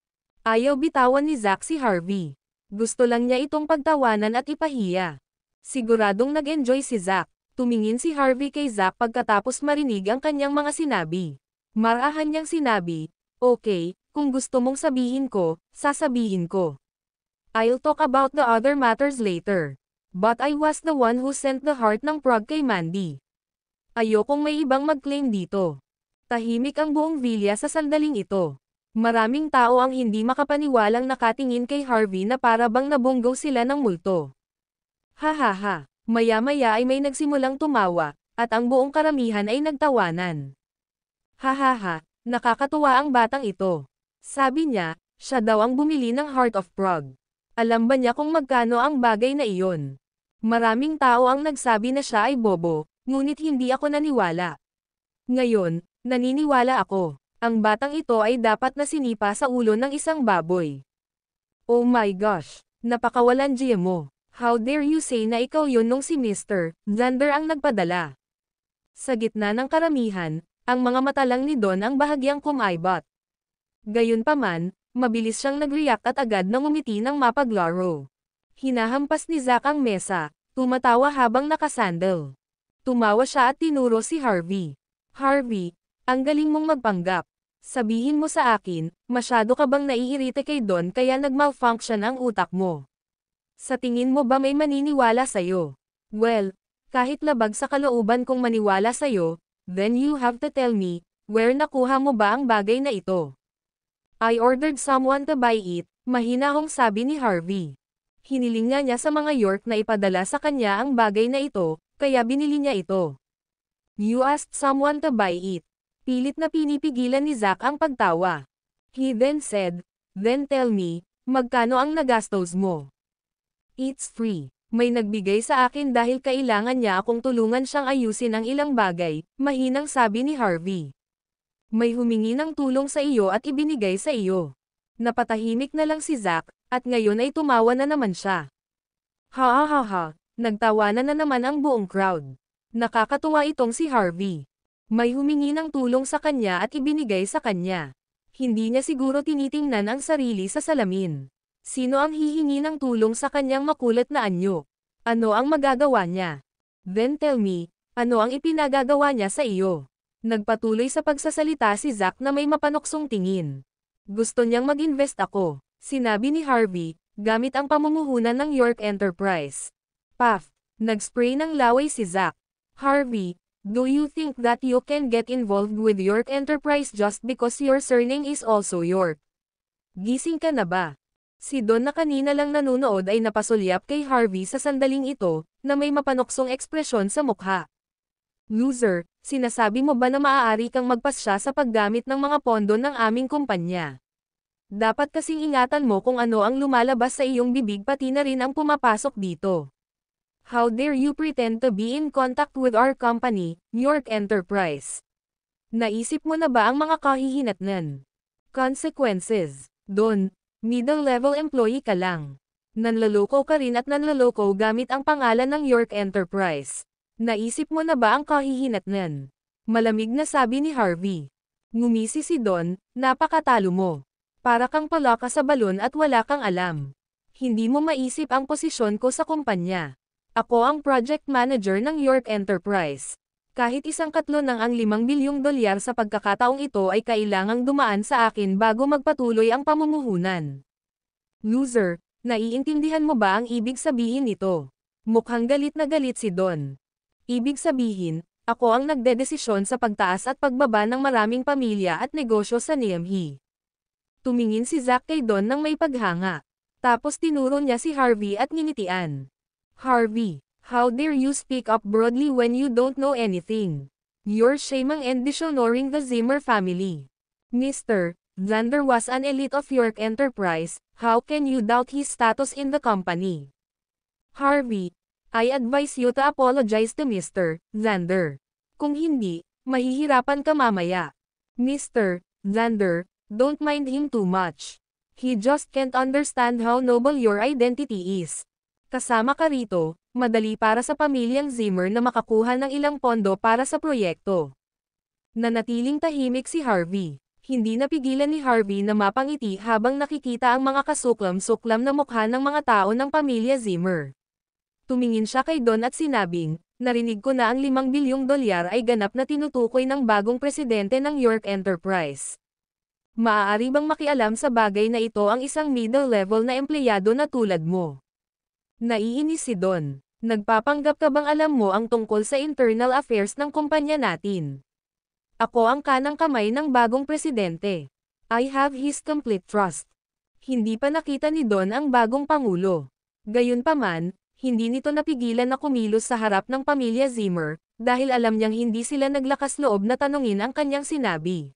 Ayaw bitawan ni Zack si Harvey. Gusto lang niya itong pagtawanan at ipahiya. Siguradong nag-enjoy si Zack. Tumingin si Harvey kay Zack pagkatapos marinig ang kanyang mga sinabi. Marahan niyang sinabi, okay, kung gusto mong sabihin ko, sasabihin ko. I'll talk about the other matters later. But I was the one who sent the heart ng Prague kay Mandy. Ayokong may ibang mag-claim dito. Tahimik ang buong villa sa sandaling ito. Maraming tao ang hindi makapaniwalang nakatingin kay Harvey na para bang nabunggaw sila ng multo. Hahaha, maya-maya ay may nagsimulang tumawa, at ang buong karamihan ay nagtawanan. Hahaha, nakakatuwa ang batang ito. Sabi niya, siya daw ang bumili ng Heart of Prague. Alam ba niya kung magkano ang bagay na iyon? Maraming tao ang nagsabi na siya ay bobo, ngunit hindi ako naniwala. Ngayon, naniniwala ako. Ang batang ito ay dapat na sinipa sa ulo ng isang baboy. Oh my gosh, napakawalan GM mo. How dare you say na ikaw yun nung si Mr. Xander ang nagpadala? Sa gitna ng karamihan, ang mga mata lang ni Don ang bahagyang kumaibot. Gayunpaman, mabilis siyang nag-react at agad nang umiti ng mapaglaro. Hinahampas ni Zack ang mesa, tumatawa habang nakasandal. Tumawa siya at tinuro si Harvey. Harvey, ang galing mong magpanggap. Sabihin mo sa akin, masyado ka bang naiirita kay Don kaya nag-malfunction ang utak mo? Sa tingin mo ba may maniniwala sa'yo? Well, kahit labag sa kalooban kong maniwala sa'yo, then you have to tell me, where nakuha mo ba ang bagay na ito? I ordered someone to buy it, mahinahong sabi ni Harvey. Hiniling niya sa mga York na ipadala sa kanya ang bagay na ito, kaya binili niya ito. You asked someone to buy it. Pilit na pinipigilan ni Zack ang pagtawa. He then said, then tell me, magkano ang nagastos mo? It's free. May nagbigay sa akin dahil kailangan niya akong tulungan siyang ayusin ang ilang bagay, mahinang sabi ni Harvey. May humingi ng tulong sa iyo at ibinigay sa iyo. Napatahimik na lang si Zack, at ngayon ay tumawa na naman siya. Ha ha ha ha, nagtawanan na naman ang buong crowd. Nakakatuwa itong si Harvey. May humingi ng tulong sa kanya at ibinigay sa kanya. Hindi niya siguro tinitingnan ang sarili sa salamin. Sino ang hihingi ng tulong sa kanyang makulat na anyo? Ano ang magagawa niya? Then tell me, ano ang ipinagagawa niya sa iyo? Nagpatuloy sa pagsasalita si Zack na may mapanuksong tingin. Gusto niyang mag-invest ako, sinabi ni Harvey, gamit ang pamumuhunan ng York Enterprise. Puff, nagspray ng laway si Zack. Harvey, do you think that you can get involved with York Enterprise just because your surname is also York? Gising ka na ba? Si Don na kanina lang nanunood ay napasulyap kay Harvey sa sandaling ito, na may mapanuksong ekspresyon sa mukha. Loser, sinasabi mo ba na maaari kang magpasya sa paggamit ng mga pondo ng aming kumpanya? Dapat kasing ingatan mo kung ano ang lumalabas sa iyong bibig pati na rin ang pumapasok dito. How dare you pretend to be in contact with our company, York Enterprise? Naisip mo na ba ang mga kahihinatnan? Consequences. Don, middle-level employee ka lang. Nanloloko ka rin at nanloloko gamit ang pangalan ng York Enterprise. Naisip mo na ba ang kahihinatnan? Malamig na sabi ni Harvey. Ngumisi si Don, napakatalo mo. Para kang palaka sa balon at wala kang alam. Hindi mo maisip ang posisyon ko sa kumpanya. Ako ang project manager ng York Enterprise. Kahit isang katlo ng ang $5 bilyong sa pagkakataong ito ay kailangang dumaan sa akin bago magpatuloy ang pamumuhunan. Loser, naiintindihan mo ba ang ibig sabihin nito? Mukhang galit na galit si Don. Ibig sabihin, ako ang nagdedesisyon sa pagtaas at pagbaba ng maraming pamilya at negosyo sa NME. Tumingin si Zack kay Don ng may paghanga. Tapos tinuro niya si Harvey at nginitian. Harvey, how dare you speak up broadly when you don't know anything? You're shaming and dishonoring the Zimmer family. Mr. Xander was an elite of York Enterprise, How can you doubt his status in the company? Harvey, I advise you to apologize to Mr. Xander. Kung hindi, mahihirapan ka mamaya. Mr. Xander, don't mind him too much. He just can't understand how noble your identity is. Kasama ka rito, madali para sa pamilyang Zimmer na makakuha ng ilang pondo para sa proyekto. Nanatiling tahimik si Harvey. Hindi napigilan ni Harvey na mapangiti habang nakikita ang mga kasuklam-suklam na mukha ng mga tao ng pamilya Zimmer. Tumingin siya kay Don at sinabing, narinig ko na ang $5 bilyong ay ganap na tinutukoy ng bagong presidente ng York Enterprise. Maaari bang makialam sa bagay na ito ang isang middle-level na empleyado na tulad mo? Naiinis si Don. Nagpapanggap ka bang alam mo ang tungkol sa internal affairs ng kumpanya natin? Ako ang kanang kamay ng bagong presidente. I have his complete trust. Hindi pa nakita ni Don ang bagong pangulo. Gayunpaman, hindi nito napigilan na kumilos sa harap ng pamilya Zimmer, dahil alam niyang hindi sila naglakas loob na tanungin ang kanyang sinabi.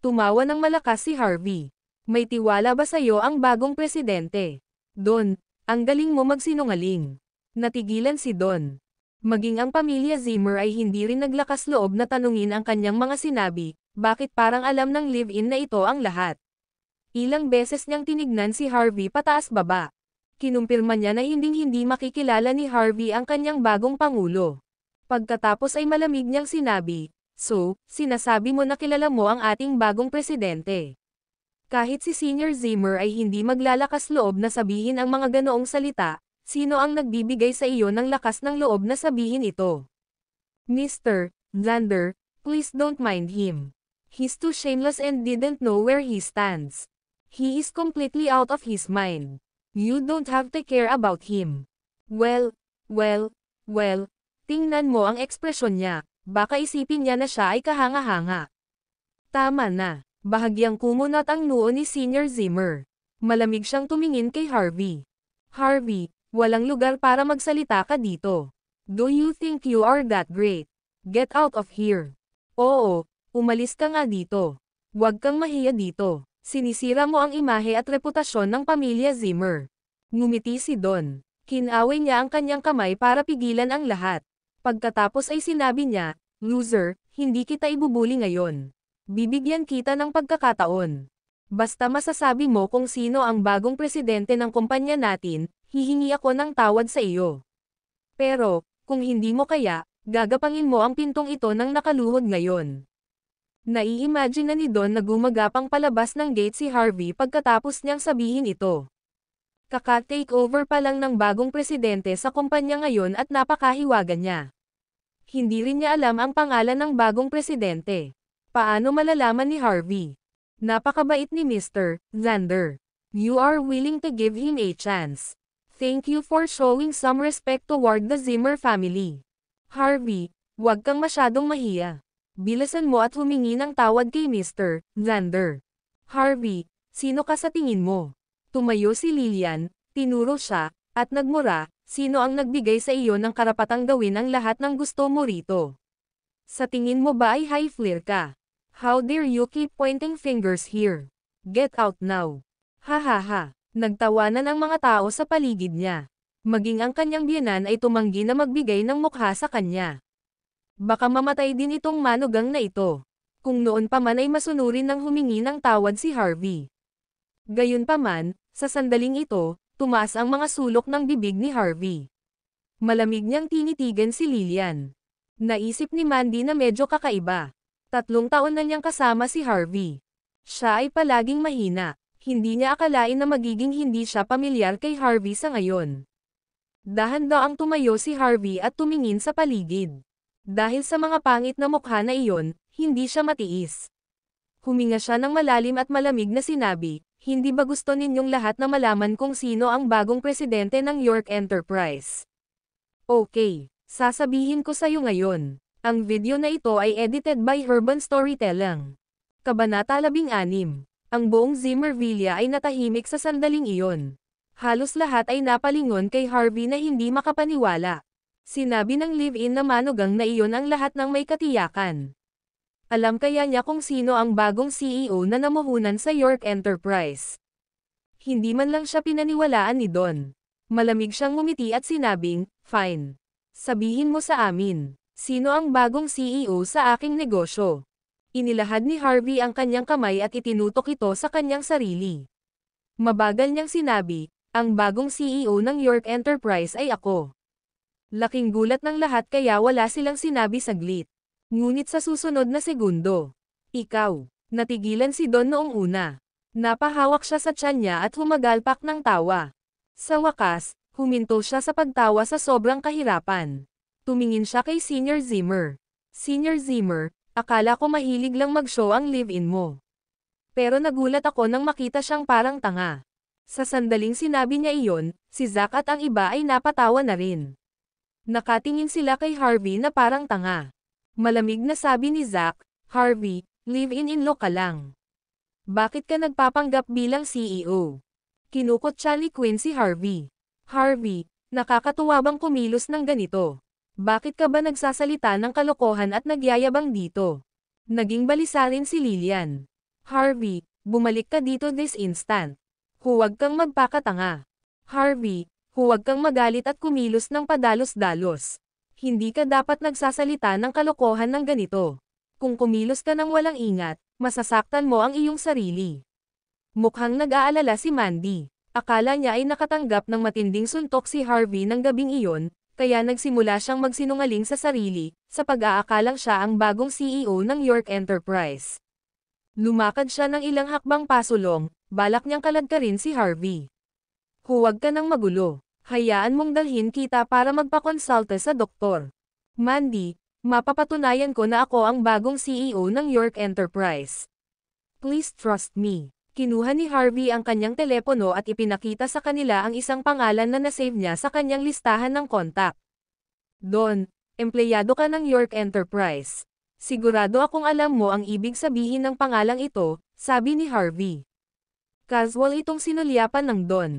Tumawa ng malakas si Harvey. May tiwala ba sa'yo ang bagong presidente? Don, ang galing mo magsinungaling. Natigilan si Don. Maging ang pamilya Zimmer ay hindi rin naglakas loob na tanungin ang kanyang mga sinabi, bakit parang alam ng live-in na ito ang lahat. Ilang beses niyang tinignan si Harvey pataas-baba. Kinumpirma niya na hinding-hindi makikilala ni Harvey ang kanyang bagong pangulo. Pagkatapos ay malamig niyang sinabi, so, sinasabi mo na kilala mo ang ating bagong presidente. Kahit si Senior Zimmer ay hindi maglalakas loob na sabihin ang mga ganoong salita, sino ang nagbibigay sa iyo ng lakas ng loob na sabihin ito? Mr. Xander, please don't mind him. He's too shameless and didn't know where he stands. He is completely out of his mind. You don't have to care about him. Well, tingnan mo ang ekspresyon niya, baka isipin niya na siya ay kahanga-hanga. Tama na, bahagyang kumunat ang noo ni Senior Zimmer. Malamig siyang tumingin kay Harvey. Harvey, walang lugar para magsalita ka dito. Do you think you are that great? Get out of here. Oo, umalis ka nga dito. Huwag kang mahiya dito. Sinisira mo ang imahe at reputasyon ng pamilya Zimmer. Ngumiti si Don. Kinaway niya ang kanyang kamay para pigilan ang lahat. Pagkatapos ay sinabi niya, loser, hindi kita ibubuli ngayon. Bibigyan kita ng pagkakataon. Basta masasabi mo kung sino ang bagong presidente ng kumpanya natin, hihingi ako ng tawad sa iyo. Pero, kung hindi mo kaya, gagapangin mo ang pintong ito ng nakaluhod ngayon. Nai-imagine na ni Don na gumagapang palabas ng gate si Harvey pagkatapos niyang sabihin ito. Kaka-take over pa lang ng bagong presidente sa kumpanya ngayon at napakahiwaga niya. Hindi rin niya alam ang pangalan ng bagong presidente. Paano malalaman ni Harvey? Napakabait ni Mr. Xander. You are willing to give him a chance. Thank you for showing some respect toward the Zimmer family. Harvey, huwag kang masyadong mahiya. Bilasan mo at humingi ng tawad kay Mr. Xander. Harvey, sino ka sa tingin mo? Tumayo si Lillian, tinuro siya, at nagmura, sino ang nagbigay sa iyo ng karapatang gawin ang lahat ng gusto mo rito? Sa tingin mo ba ay high flare ka? How dare you keep pointing fingers here? Get out now. Ha ha ha. Nagtawanan ang mga tao sa paligid niya. Maging ang kanyang biyenan ay tumanggi na magbigay ng mukha sa kanya. Baka mamatay din itong manugang na ito. Kung noon pa man ay masunurin ng humingi ng tawad si Harvey. Gayunpaman, sa sandaling ito, tumaas ang mga sulok ng bibig ni Harvey. Malamig niyang tinitigan si Lillian. Naisip ni Mandy na medyo kakaiba. 3 taon na niyang kasama si Harvey. Siya ay palaging mahina. Hindi niya akalain na magiging hindi siya pamilyar kay Harvey sa ngayon. Dahan-daang tumayo si Harvey at tumingin sa paligid. Dahil sa mga pangit na mukha na iyon, hindi siya matiis. Huminga siya ng malalim at malamig na sinabi, hindi ba gusto ninyong lahat na malaman kung sino ang bagong presidente ng York Enterprise? Okay, sasabihin ko sa iyo ngayon. Ang video na ito ay edited by Urban Storytelling. Kabanata 16. Ang buong Zimmer Villa ay natahimik sa sandaling iyon. Halos lahat ay napalingon kay Harvey na hindi makapaniwala. Sinabi ng live-in na manugang na iyon ang lahat ng may katiyakan. Alam kaya niya kung sino ang bagong CEO na namuhunan sa York Enterprise. Hindi man lang siya pinaniwalaan ni Don. Malamig siyang ngumiti at sinabing, "Fine. Sabihin mo sa amin, sino ang bagong CEO sa aking negosyo?" Inilahad ni Harvey ang kanyang kamay at itinutok ito sa kanyang sarili. Mabagal niyang sinabi, "Ang bagong CEO ng York Enterprise ay ako." Laking gulat ng lahat kaya wala silang sinabi saglit. Ngunit sa susunod na segundo, "Ikaw." Natigilan si Don noong una. Napahawak siya sa tiyan niya at humagalpak ng tawa. Sa wakas, huminto siya sa pagtawa sa sobrang kahirapan. Tumingin siya kay Senior Zimmer. "Senior Zimmer, akala ko mahilig lang mag-show ang live-in mo." Pero nagulat ako nang makita siyang parang tanga. Sa sandaling sinabi niya iyon, si Zack at ang iba ay napatawa na rin. Nakatingin sila kay Harvey na parang tanga. Malamig na sabi ni Zack, "Harvey, live-in-in-law ka lang. Bakit ka nagpapanggap bilang CEO?" Kinukutya ni Quinn si Harvey. "Harvey, nakakatuwa bang kumilos ng ganito? Bakit ka ba nagsasalita ng kalokohan at nagyayabang dito?" Naging balisa rin si Lillian. "Harvey, bumalik ka dito this instant. Huwag kang magpakatanga. Harvey, huwag kang magalit at kumilos ng padalos-dalos. Hindi ka dapat nagsasalita ng kalokohan ng ganito. Kung kumilos ka ng walang ingat, masasaktan mo ang iyong sarili." Mukhang nag-aalala si Mandy. Akala niya ay nakatanggap ng matinding suntok si Harvey ng gabing iyon, kaya nagsimula siyang magsinungaling sa sarili, sa pag-aakalang siya ang bagong CEO ng York Enterprise. Lumakad siya ng ilang hakbang pasulong, balak niyang kaladkarin si Harvey. "Huwag ka nang magulo. Hayaan mong dalhin kita para magpakonsulta sa doktor. Mandy, mapapatunayan ko na ako ang bagong CEO ng York Enterprise. Please trust me." Kinuha ni Harvey ang kanyang telepono at ipinakita sa kanila ang isang pangalan na nasave niya sa kanyang listahan ng kontak. "Don, empleyado ka ng York Enterprise. Sigurado akong alam mo ang ibig sabihin ng pangalang ito," sabi ni Harvey. Casual itong sinulyapan ng Don.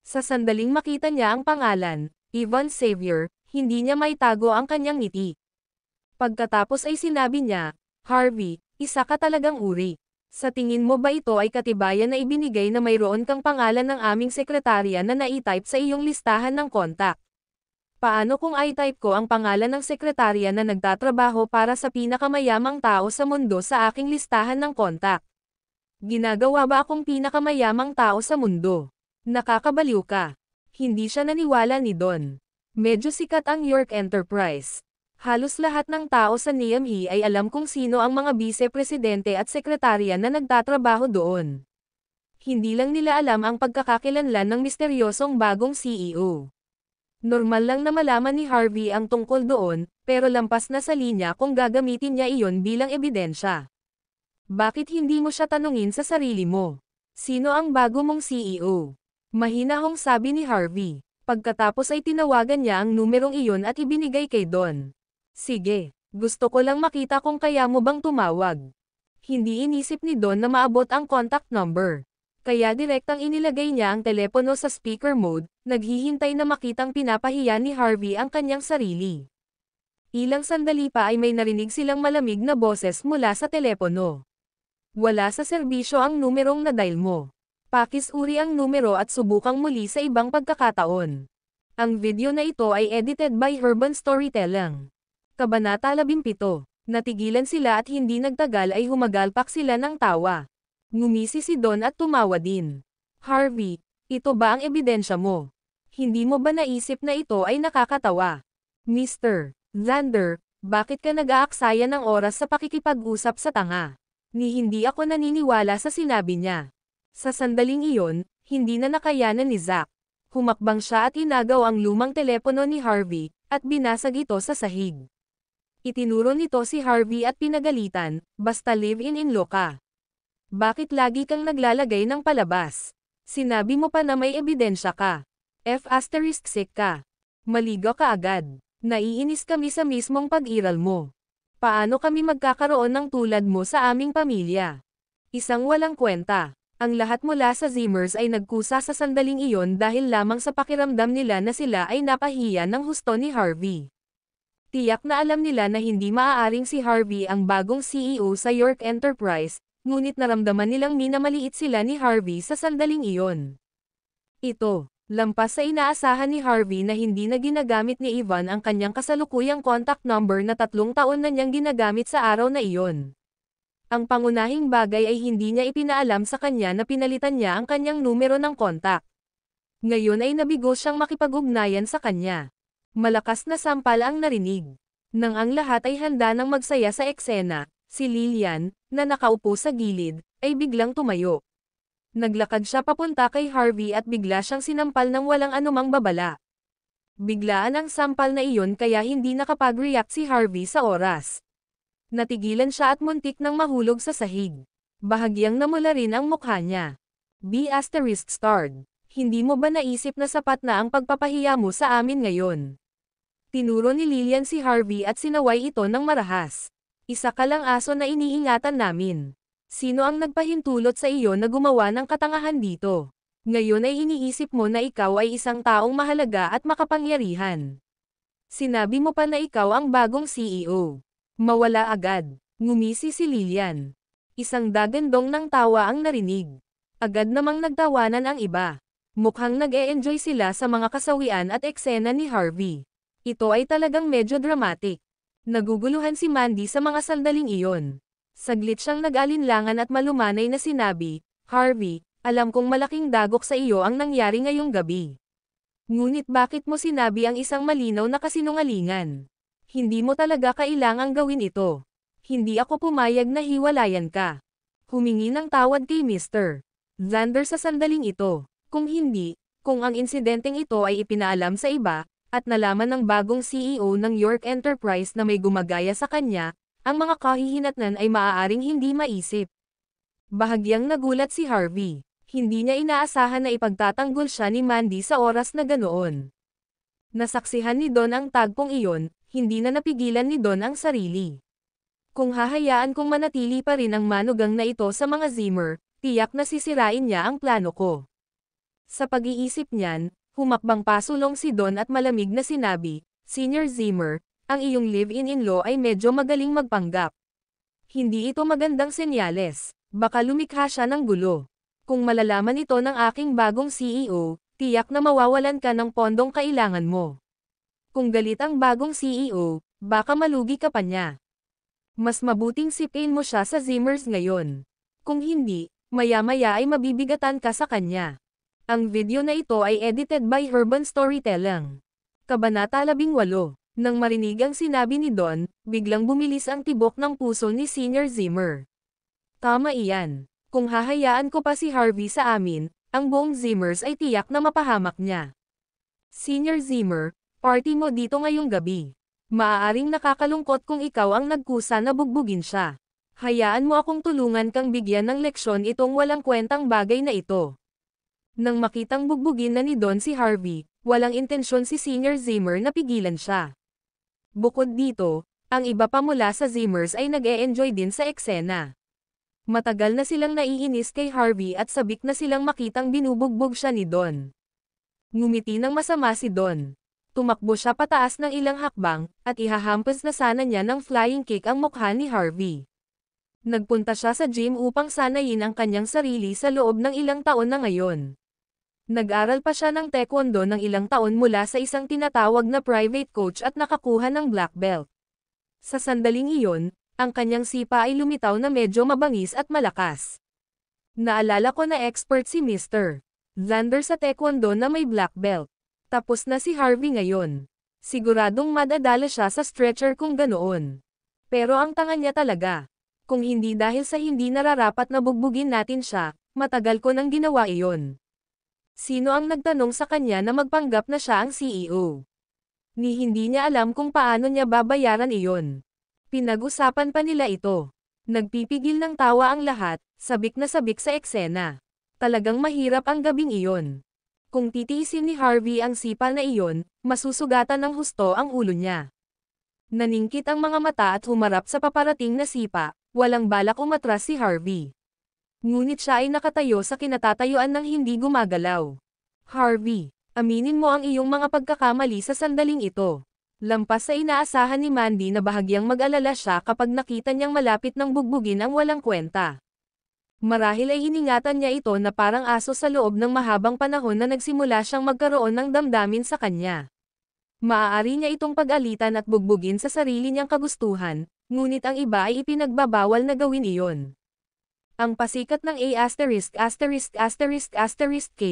Sa sandaling makita niya ang pangalan, Ivan Xavier, hindi niya maitago ang kanyang ngiti. Pagkatapos ay sinabi niya, "Harvey, isa ka talagang uri. Sa tingin mo ba ito ay katibayan na ibinigay na mayroon kang pangalan ng aming sekretarya na nai-type sa iyong listahan ng kontak? Paano kung i-type ko ang pangalan ng sekretarya na nagtatrabaho para sa pinakamayamang tao sa mundo sa aking listahan ng kontak? Ginagawa ba akong pinakamayamang tao sa mundo? Nakakabaliw ka." Hindi siya naniwala ni Don. Medyo sikat ang York Enterprise. Halos lahat ng tao sa NIME ay alam kung sino ang mga bise-presidente at sekretarya na nagtatrabaho doon. Hindi lang nila alam ang pagkakakilanlan ng misteryosong bagong CEO. Normal lang na malaman ni Harvey ang tungkol doon, pero lampas na sa linya kung gagamitin niya iyon bilang ebidensya. Bakit hindi mo siya tanungin sa sarili mo? Sino ang bago mong CEO? Mahinahong sabi ni Harvey. Pagkatapos ay tinawagan niya ang numerong iyon at ibinigay kay Don. "Sige, gusto ko lang makita kung kaya mo bang tumawag." Hindi inisip ni Don na maabot ang contact number. Kaya direktang inilagay niya ang telepono sa speaker mode, naghihintay na makitang pinapahiya ni Harvey ang kanyang sarili. Ilang sandali pa ay may narinig silang malamig na boses mula sa telepono. "Wala sa serbisyo ang numerong na-dial mo. Pakisuri ang numero at subukang muli sa ibang pagkakataon." Ang video na ito ay edited by Urban Storytelling. Kabanata 17. Natigilan sila at hindi nagtagal ay humagalpak sila ng tawa. Ngumisi si Don at tumawa din. "Harvey, ito ba ang ebidensya mo? Hindi mo ba naisip na ito ay nakakatawa? Mr. Xander, bakit ka nag-aaksaya ng oras sa pakikipag-usap sa tanga?" Hindi ako naniniwala sa sinabi niya. Sa sandaling iyon, hindi na nakayanan ni Zack. Humakbang siya at inagaw ang lumang telepono ni Harvey, at binasag ito sa sahig. Itinuro nito si Harvey at pinagalitan, "Basta live-in-in-law ka. Bakit lagi kang naglalagay ng palabas? Sinabi mo pa na may ebidensya ka. F*** ka. Maligaw ka agad. Naiinis kami sa mismong pag-iral mo. Paano kami magkakaroon ng tulad mo sa aming pamilya? Isang walang kwenta." Ang lahat mula sa Zimmers ay nagkusa sa sandaling iyon dahil lamang sa pakiramdam nila na sila ay napahiya ng husto ni Harvey. Tiyak na alam nila na hindi maaaring si Harvey ang bagong CEO sa York Enterprise, ngunit naramdaman nilang minamaliit sila ni Harvey sa sandaling iyon. Ito, lampas sa inaasahan ni Harvey na hindi na ginagamit ni Ivan ang kanyang kasalukuyang contact number na 3 taon na niyang ginagamit sa araw na iyon. Ang pangunahing bagay ay hindi niya ipinaalam sa kanya na pinalitan niya ang kanyang numero ng kontak. Ngayon ay nabigo siyang makipag-ugnayan sa kanya. Malakas na sampal ang narinig. Nang ang lahat ay handa ng magsaya sa eksena, si Lillian, na nakaupo sa gilid, ay biglang tumayo. Naglakad siya papunta kay Harvey at bigla siyang sinampal ng walang anumang babala. Biglaan ang sampal na iyon kaya hindi nakapag-react si Harvey sa oras. Natigilan siya at muntik nang mahulog sa sahig. Bahagyang namula rin ang mukha niya. B*****. Hindi mo ba naisip na sapat na ang pagpapahiya mo sa amin ngayon? Tinuro ni Lillian si Harvey at sinaway ito ng marahas. Isa ka lang aso na iniingatan namin. Sino ang nagpahintulot sa iyo na gumawa ng katangahan dito? Ngayon ay iniisip mo na ikaw ay isang taong mahalaga at makapangyarihan. Sinabi mo pa na ikaw ang bagong CEO. Mawala agad. Ngumisi si Lillian. Isang dagandong ng tawa ang narinig. Agad namang nagtawanan ang iba. Mukhang nag-e-enjoy sila sa mga kasawian at eksena ni Harvey. Ito ay talagang medyo dramatic. Naguguluhan si Mandy sa mga sandaling iyon. Saglit siyang nag-alinlangan at malumanay na sinabi, Harvey, alam kong malaking dagok sa iyo ang nangyari ngayong gabi. Ngunit bakit mo sinabi ang isang malinaw na kasinungalingan? Hindi mo talaga kailangang gawin ito. Hindi ako pumayag na hiwalayan ka. Humingi ng tawad kay Mr. Xander sa sandaling ito. Kung hindi, kung ang insidenteng ito ay ipinaalam sa iba, at nalaman ng bagong CEO ng York Enterprise na may gumagaya sa kanya, ang mga kahihinatnan ay maaaring hindi maisip. Bahagyang nagulat si Harvey. Hindi niya inaasahan na ipagtatanggol siya ni Mandy sa oras na ganoon. Nasaksihan ni Don ang tagpong iyon, hindi na napigilan ni Don ang sarili. Kung hahayaan kong manatili pa rin ang manugang na ito sa mga Zimmer, tiyak na sisirain niya ang plano ko. Sa pag-iisip niyan, humakbang pasulong si Don at malamig na sinabi, Senior Zimmer, ang iyong live-in-in-law ay medyo magaling magpanggap. Hindi ito magandang senyales, baka lumikha siya ng gulo. Kung malalaman ito ng aking bagong CEO, tiyak na mawawalan ka ng pondong kailangan mo. Kung galit ang bagong CEO, baka malugi ka pa niya. Mas mabuting sipin mo siya sa Zimmers ngayon. Kung hindi, maya-maya ay mabibigatan ka sa kanya. Ang video na ito ay edited by Urban Storytelling. Kabanata 18. Nang marinig ang sinabi ni Don, biglang bumilis ang tibok ng puso ni Senior Zimmer. Tama iyan. Kung hahayaan ko pa si Harvey sa amin, ang buong Zimmers ay tiyak na mapahamak niya. Senior Zimmer, party mo dito ngayong gabi. Maaaring nakakalungkot kung ikaw ang nagkusa na bugbugin siya. Hayaan mo akong tulungan kang bigyan ng leksyon itong walang kwentang bagay na ito. Nang makitang bugbugin na ni Don si Harvey, walang intensyon si Senior Zimmer na pigilan siya. Bukod dito, ang iba pa mula sa Zimmers ay nag-e-enjoy din sa eksena. Matagal na silang naiinis kay Harvey at sabik na silang makitang binubugbog siya ni Don. Ngumiti ng masama si Don. Tumakbo siya pataas ng ilang hakbang, at ihahampas na sana niya ng flying kick ang mukha ni Harvey. Nagpunta siya sa gym upang sanayin ang kanyang sarili sa loob ng ilang taon na ngayon. Nag-aral pa siya ng taekwondo ng ilang taon mula sa isang tinatawag na private coach at nakakuha ng black belt. Sa sandaling iyon, ang kanyang sipa ay lumitaw na medyo mabangis at malakas. Naalala ko na expert si Mr. Xander sa taekwondo na may black belt. Tapos na si Harvey ngayon. Siguradong madadala siya sa stretcher kung ganoon. Pero ang tanga niya talaga. Kung hindi dahil sa hindi nararapat na bugbugin natin siya, matagal ko nang ginawa iyon. Sino ang nagtanong sa kanya na magpanggap na siya ang CEO? Ni hindi niya alam kung paano niya babayaran iyon. Pinag-usapan pa nila ito. Nagpipigil ng tawa ang lahat, sabik na sabik sa eksena. Talagang mahirap ang gabing iyon. Kung titiisin ni Harvey ang sipa na iyon, masusugatan ng husto ang ulo niya. Naningkit ang mga mata at humarap sa paparating na sipa, walang balak umatras si Harvey. Ngunit siya ay nakatayo sa kinatatayuan ng hindi gumagalaw. Harvey, aminin mo ang iyong mga pagkakamali sa sandaling ito. Lampas sa inaasahan ni Mandy na bahagyang mag-alala siya kapag nakita niyang malapit ng bugbugin ang walang kwenta. Marahil ay iningatan niya ito na parang aso sa loob ng mahabang panahon na nagsimula siyang magkaroon ng damdamin sa kanya. Maaari niya itong pag-alitan at bugbugin sa sarili niyang kagustuhan, ngunit ang iba ay ipinagbabawal na gawin iyon. Ang pasikat ng *****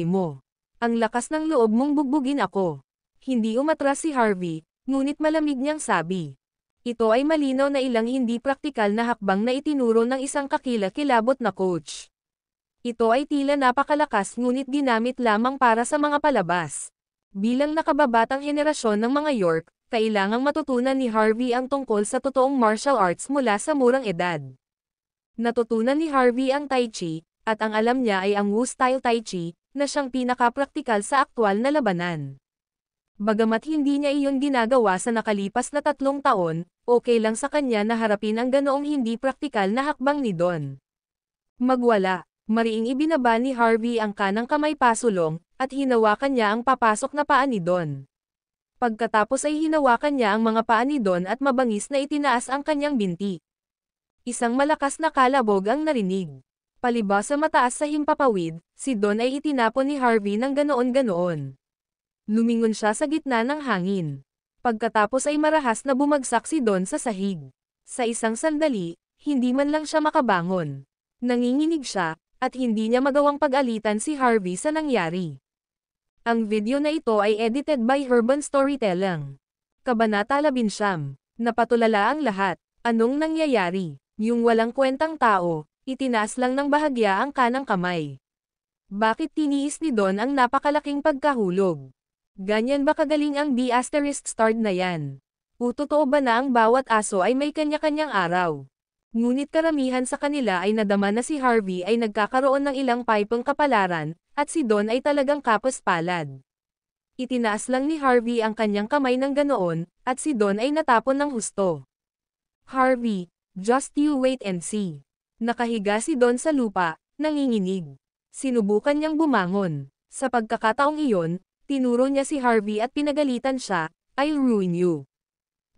mo. Ang lakas ng loob mong bugbugin ako. Hindi umatras si Harvey, ngunit malamig niyang sabi. Ito ay malinaw na ilang hindi praktikal na hakbang na itinuro ng isang kakilakilabot na coach. Ito ay tila napakalakas ngunit ginamit lamang para sa mga palabas. Bilang nakababatang henerasyon ng mga York, kailangang matutunan ni Harvey ang tungkol sa totoong martial arts mula sa murang edad. Natutunan ni Harvey ang Tai Chi, at ang alam niya ay ang Wu-style Tai Chi, na siyang pinakapraktikal sa aktwal na labanan. Bagamat hindi niya iyon ginagawa sa nakalipas na 3 taon, okay lang sa kanya na harapin ang ganoong hindi praktikal na hakbang ni Don. Magwala, mariing ibinaba ni Harvey ang kanang kamay pasulong, at hinawakan niya ang papasok na paa ni Don. Pagkatapos ay hinawakan niya ang mga paa ni Don at mabangis na itinaas ang kanyang binti. Isang malakas na kalabog ang narinig. Palibhas sa mataas sa himpapawid, si Don ay itinapon ni Harvey ng ganoon-ganoon. Lumingon siya sa gitna ng hangin. Pagkatapos ay marahas na bumagsak si Don sa sahig. Sa isang sandali, hindi man lang siya makabangon. Nanginginig siya, at hindi niya magawang pag-alitan si Harvey sa nangyari. Ang video na ito ay edited by Urban Storytelling. Kabanata 11. Napatulala ang lahat. Anong nangyayari? Yung walang kwentang tao, itinaas lang ng bahagya ang kanang kamay. Bakit tiniis ni Don ang napakalaking pagkahulog? Ganyan ba kagaling ang **** na yan? Totoo ba na ang bawat aso ay may kanya-kanyang araw? Ngunit karamihan sa kanila ay nadama na si Harvey ay nagkakaroon ng ilang paypang kapalaran, at si Don ay talagang kapos-palad. Itinaas lang ni Harvey ang kanyang kamay ng ganoon, at si Don ay natapon ng husto. Harvey, just you wait and see. Nakahiga si Don sa lupa, nanginginig. Sinubukan niyang bumangon. Sa pagkakataong iyon, tinuro niya si Harvey at pinagalitan siya, I'll ruin you.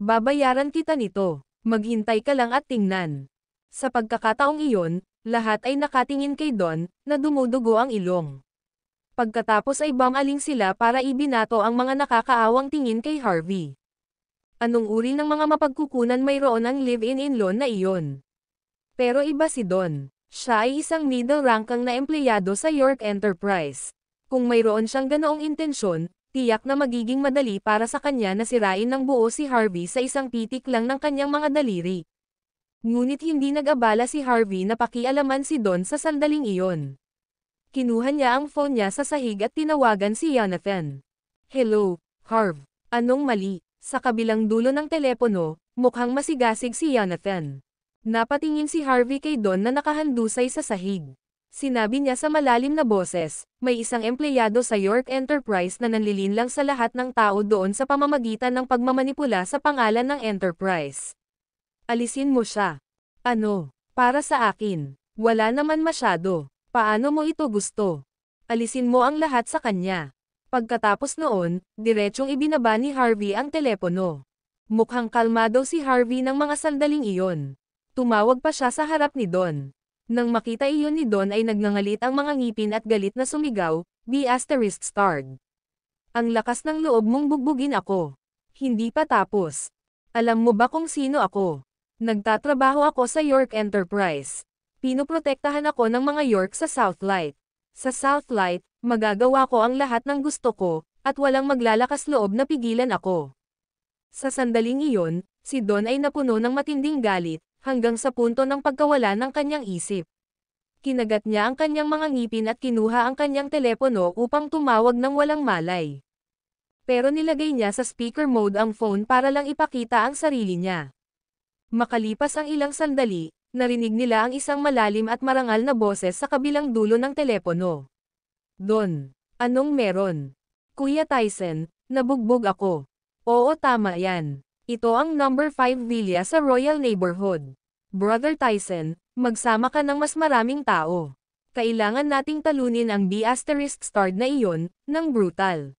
Babayaran kita nito. Maghintay ka lang at tingnan. Sa pagkakataong iyon, lahat ay nakatingin kay Don, na dumudugo ang ilong. Pagkatapos ay bumaling sila para ibinato ang mga nakakaawang tingin kay Harvey. Anong uri ng mga mapagkukunan mayroon ang live-in-in-law na iyon? Pero iba si Don. Siya ay isang middle-rankang na empleyado sa York Enterprise. Kung mayroon siyang ganoong intensyon, tiyak na magiging madali para sa kanya na sirain ng buo si Harvey sa isang pitik lang ng kanyang mga daliri. Ngunit hindi nag-abala si Harvey na pakialaman si Don sa sandaling iyon. Kinuha niya ang phone niya sa sahig at tinawagan si Jonathan. Hello, Harv. Anong mali? Sa kabilang dulo ng telepono, mukhang masigasig si Jonathan. Napatingin si Harvey kay Don na nakahandusay sa sahig. Sinabi niya sa malalim na boses, may isang empleyado sa York Enterprise na nanlilinlang sa lahat ng tao doon sa pamamagitan ng pagmamanipula sa pangalan ng Enterprise. Alisin mo siya. Ano? Para sa akin. Wala naman masyado. Paano mo ito gusto? Alisin mo ang lahat sa kanya. Pagkatapos noon, diretsong ibinaba ni Harvey ang telepono. Mukhang kalmado si Harvey ng mga sandaling iyon. Tumawag pa siya sa harap ni Don. Nang makita iyon ni Don ay nagngangalit ang mga ngipin at galit na sumigaw, *****. Ang lakas ng loob mong bugbugin ako. Hindi pa tapos. Alam mo ba kung sino ako? Nagtatrabaho ako sa York Enterprise. Pinoprotektahan ako ng mga York sa Southlight. Sa Southlight, magagawa ko ang lahat ng gusto ko, at walang maglalakas loob na pigilan ako. Sa sandaling iyon, si Don ay napuno ng matinding galit, hanggang sa punto ng pagkawala ng kanyang isip. Kinagat niya ang kanyang mga ngipin at kinuha ang kanyang telepono upang tumawag ng walang malay. Pero nilagay niya sa speaker mode ang phone para lang ipakita ang sarili niya. Makalipas ang ilang sandali, narinig nila ang isang malalim at marangal na boses sa kabilang dulo ng telepono. Don, anong meron? Kuya Tyson, nabugbog ako. Oo, tama yan. Ito ang number 5 villa sa Royal Neighborhood. Brother Tyson, magsama ka ng mas maraming tao. Kailangan nating talunin ang **** na iyon, ng brutal.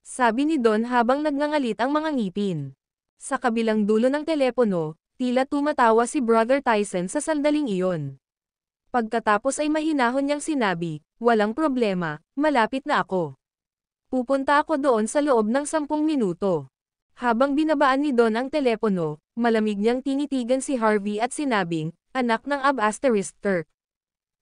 Sabi ni Don habang nagngangalit ang mga ngipin. Sa kabilang dulo ng telepono, tila tumatawa si Brother Tyson sa sandaling iyon. Pagkatapos ay mahinahon niyang sinabi, walang problema, malapit na ako. Pupunta ako doon sa loob ng 10 minuto. Habang binabaan ni Don ang telepono, malamig niyang tinitigan si Harvey at sinabing, anak ng Ab**Kirk.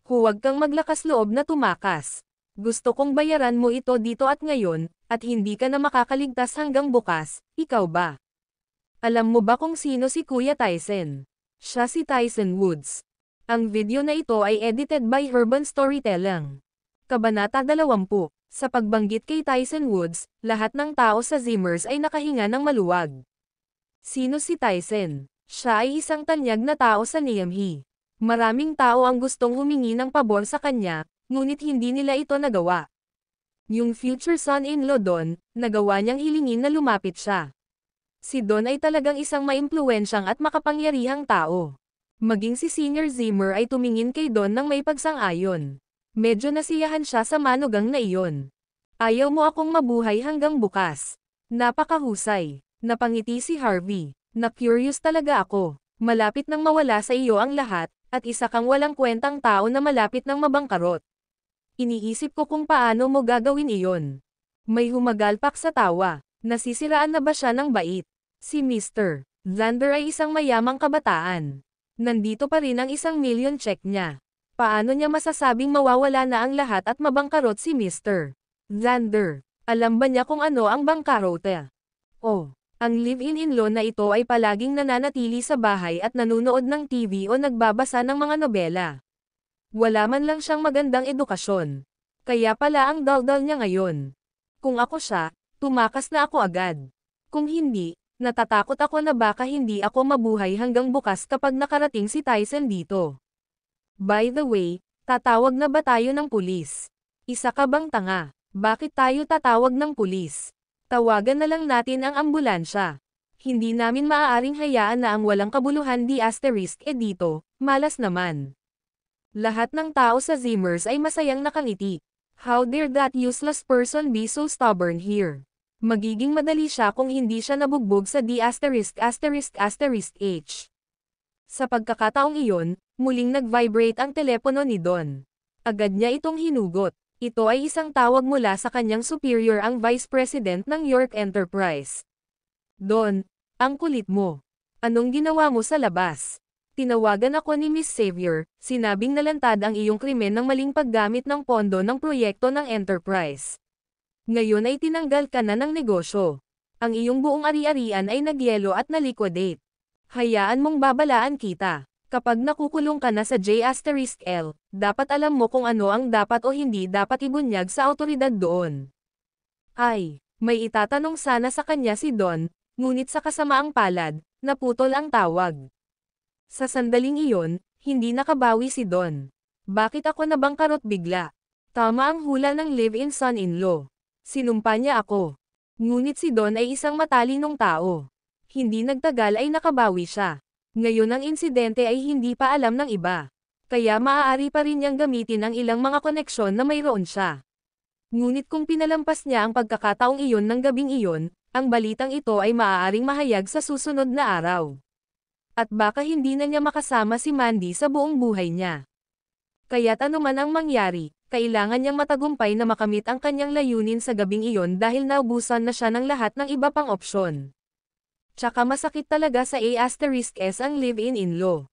Huwag kang maglakas loob na tumakas. Gusto kong bayaran mo ito dito at ngayon, at hindi ka na makakaligtas hanggang bukas, ikaw ba? Alam mo ba kung sino si Kuya Tyson? Siya si Tyson Woods. Ang video na ito ay edited by Urban Storytelling. Kabanata 20. Sa pagbanggit kay Tyson Woods, lahat ng tao sa Zimmers ay nakahinga ng maluwag. Sino si Tyson? Siya ay isang tanyag na tao sa Niamey. Maraming tao ang gustong humingi ng pabor sa kanya, ngunit hindi nila ito nagawa. Yung future son-in-law Don, nagawa niyang hilingin na lumapit siya. Si Don ay talagang isang maimpluwensyang at makapangyarihang tao. Maging si Senior Zimmer ay tumingin kay Don ng may pagsang-ayon. Medyo nasiyahan siya sa manugang na iyon. Ayaw mo akong mabuhay hanggang bukas. Napakahusay. Napangiti si Harvey. Na-curious talaga ako. Malapit nang mawala sa iyo ang lahat, at isa kang walang kwentang tao na malapit nang mabangkarot. Iniisip ko kung paano mo gagawin iyon. May humagalpak sa tawa. Nasisiraan na ba siya ng bait? Si Mr. Zander ay isang mayamang kabataan. Nandito pa rin ang 1,000,000 check niya. Paano niya masasabing mawawala na ang lahat at mabangkarot si Mr. Zander? Alam ba niya kung ano ang bangkarote? Oh, ang live-in-in-law na ito ay palaging nananatili sa bahay at nanunood ng TV o nagbabasa ng mga nobela. Wala man lang siyang magandang edukasyon. Kaya pala ang daldal niya ngayon. Kung ako siya, tumakas na ako agad. Kung hindi, natatakot ako na baka hindi ako mabuhay hanggang bukas kapag nakarating si Tyson dito. By the way, tatawag na ba tayo ng pulis? Isa ka bang tanga? Bakit tayo tatawag ng pulis? Tawagan na lang natin ang ambulansya. Hindi namin maaaring hayaan na ang walang kabuluhan dito, malas naman. Lahat ng tao sa Zimmers ay masayang nakangiti. How dare that useless person be so stubborn here? Magiging madali siya kung hindi siya nabugbog sa D******H. Sa pagkakataong iyon, muling nag-vibrate ang telepono ni Don. Agad niya itong hinugot. Ito ay isang tawag mula sa kanyang superior, ang Vice President ng York Enterprise. Don, ang kulit mo. Anong ginawa mo sa labas? Tinawagan ako ni Miss Xavier, sinabing nalantad ang iyong krimen ng maling paggamit ng pondo ng proyekto ng Enterprise. Ngayon ay tinanggal ka na ng negosyo. Ang iyong buong ari-arian ay nagyelo at naliquidate. Hayaan mong babalaan kita. Kapag nakukulong ka na sa J***L, dapat alam mo kung ano ang dapat o hindi dapat ibunyag sa awtoridad doon. Ay, may itatanong sana sa kanya si Don, ngunit sa kasamaang palad, naputol ang tawag. Sa sandaling iyon, hindi nakabawi si Don. Bakit ako nabangkarot bigla? Tama ang hula ng live-in son-in-law. Sinumpa niya ako. Ngunit si Don ay isang matalinong tao. Hindi nagtagal ay nakabawi siya. Ngayon ang insidente ay hindi pa alam ng iba. Kaya maaari pa rin niyang gamitin ang ilang mga koneksyon na mayroon siya. Ngunit kung pinalampas niya ang pagkakataong iyon ng gabing iyon, ang balitang ito ay maaaring mahayag sa susunod na araw. At baka hindi na niya makasama si Mandy sa buong buhay niya. Kaya't anuman ang mangyari, kailangan niyang matagumpay na makamit ang kanyang layunin sa gabing iyon dahil naubusan na siya ng lahat ng iba pang opsyon. Tsaka masakit talaga sa A**S ang live-in-in-law.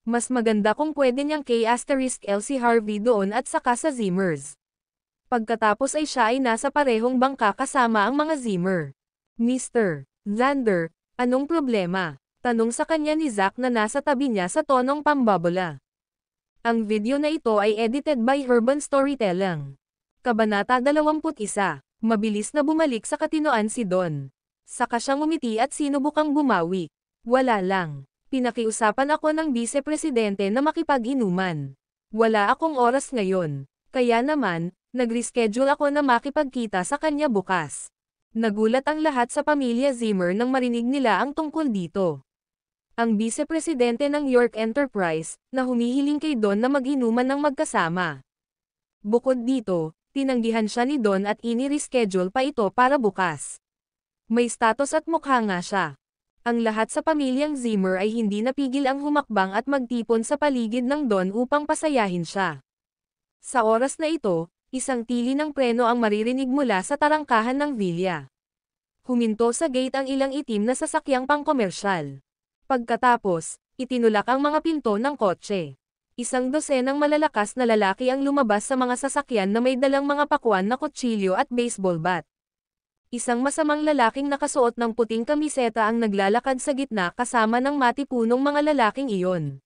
Mas maganda kung pwede niyang K**L si Harvey doon at saka sa Zimmers. Pagkatapos ay siya ay nasa parehong bangka kasama ang mga Zimmer. Mr. Zander, anong problema? Tanong sa kanya ni Zack na nasa tabi niya sa tonong pambabola. Ang video na ito ay edited by Urban Storytelling. Kabanata 21. Mabilis na bumalik sa katinoan si Don. Saka siyang umiti at sinubukang bumawi. Wala lang. Pinakiusapan ako ng Vice-Presidente na makipag-inuman. Wala akong oras ngayon. Kaya naman, nag-reschedule ako na makipagkita sa kanya bukas. Nagulat ang lahat sa pamilya Zimmer nang marinig nila ang tungkol dito. Ang Vice-Presidente ng York Enterprise, na humihiling kay Don na mag-inuman ng magkasama. Bukod dito, tinanggihan siya ni Don at ini-reschedule pa ito para bukas. May status at mukha nga siya. Ang lahat sa pamilyang Zimmer ay hindi napigil ang humakbang at magtipon sa paligid ng Don upang pasayahin siya. Sa oras na ito, isang tili ng preno ang maririnig mula sa tarangkahan ng villa. Huminto sa gate ang ilang itim na sasakyang pangkomersyal. Pagkatapos, itinulak ang mga pinto ng kotse. Isang dosenang malalakas na lalaki ang lumabas sa mga sasakyan na may dalang mga pakwan na kutsilyo at baseball bat. Isang masamang lalaking nakasuot ng puting kamiseta ang naglalakad sa gitna kasama ng matipunong mga lalaking iyon.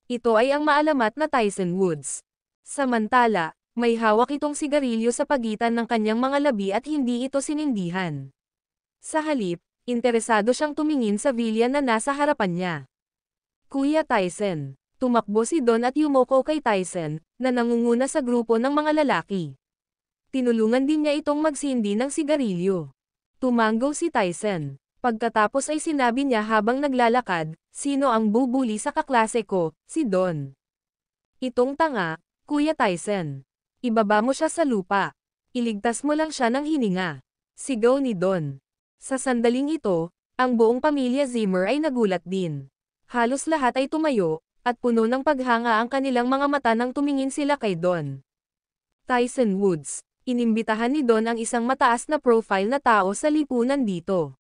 Ito ay ang maalamat na Tyson Woods. Samantala, may hawak itong sigarilyo sa pagitan ng kanyang mga labi at hindi ito sinindihan. Sa halip, interesado siyang tumingin sa villa na nasa harapan niya. Kuya Tyson. Tumakbo si Don at yumoko kay Tyson, na nangunguna sa grupo ng mga lalaki. Tinulungan din niya itong magsindi ng sigarilyo. Tumanggo si Tyson. Pagkatapos ay sinabi niya habang naglalakad, sino ang bubuli sa kaklase ko, si Don. Itong tanga, Kuya Tyson. Ibaba mo siya sa lupa. Iligtas mo lang siya ng hininga. Sigaw ni Don. Sa sandaling ito, ang buong pamilya Zimmer ay nagulat din. Halos lahat ay tumayo, at puno ng paghanga ang kanilang mga mata nang tumingin sila kay Don. Tyson Woods. Inimbitahan ni Don ang isang mataas na profile na tao sa lipunan dito.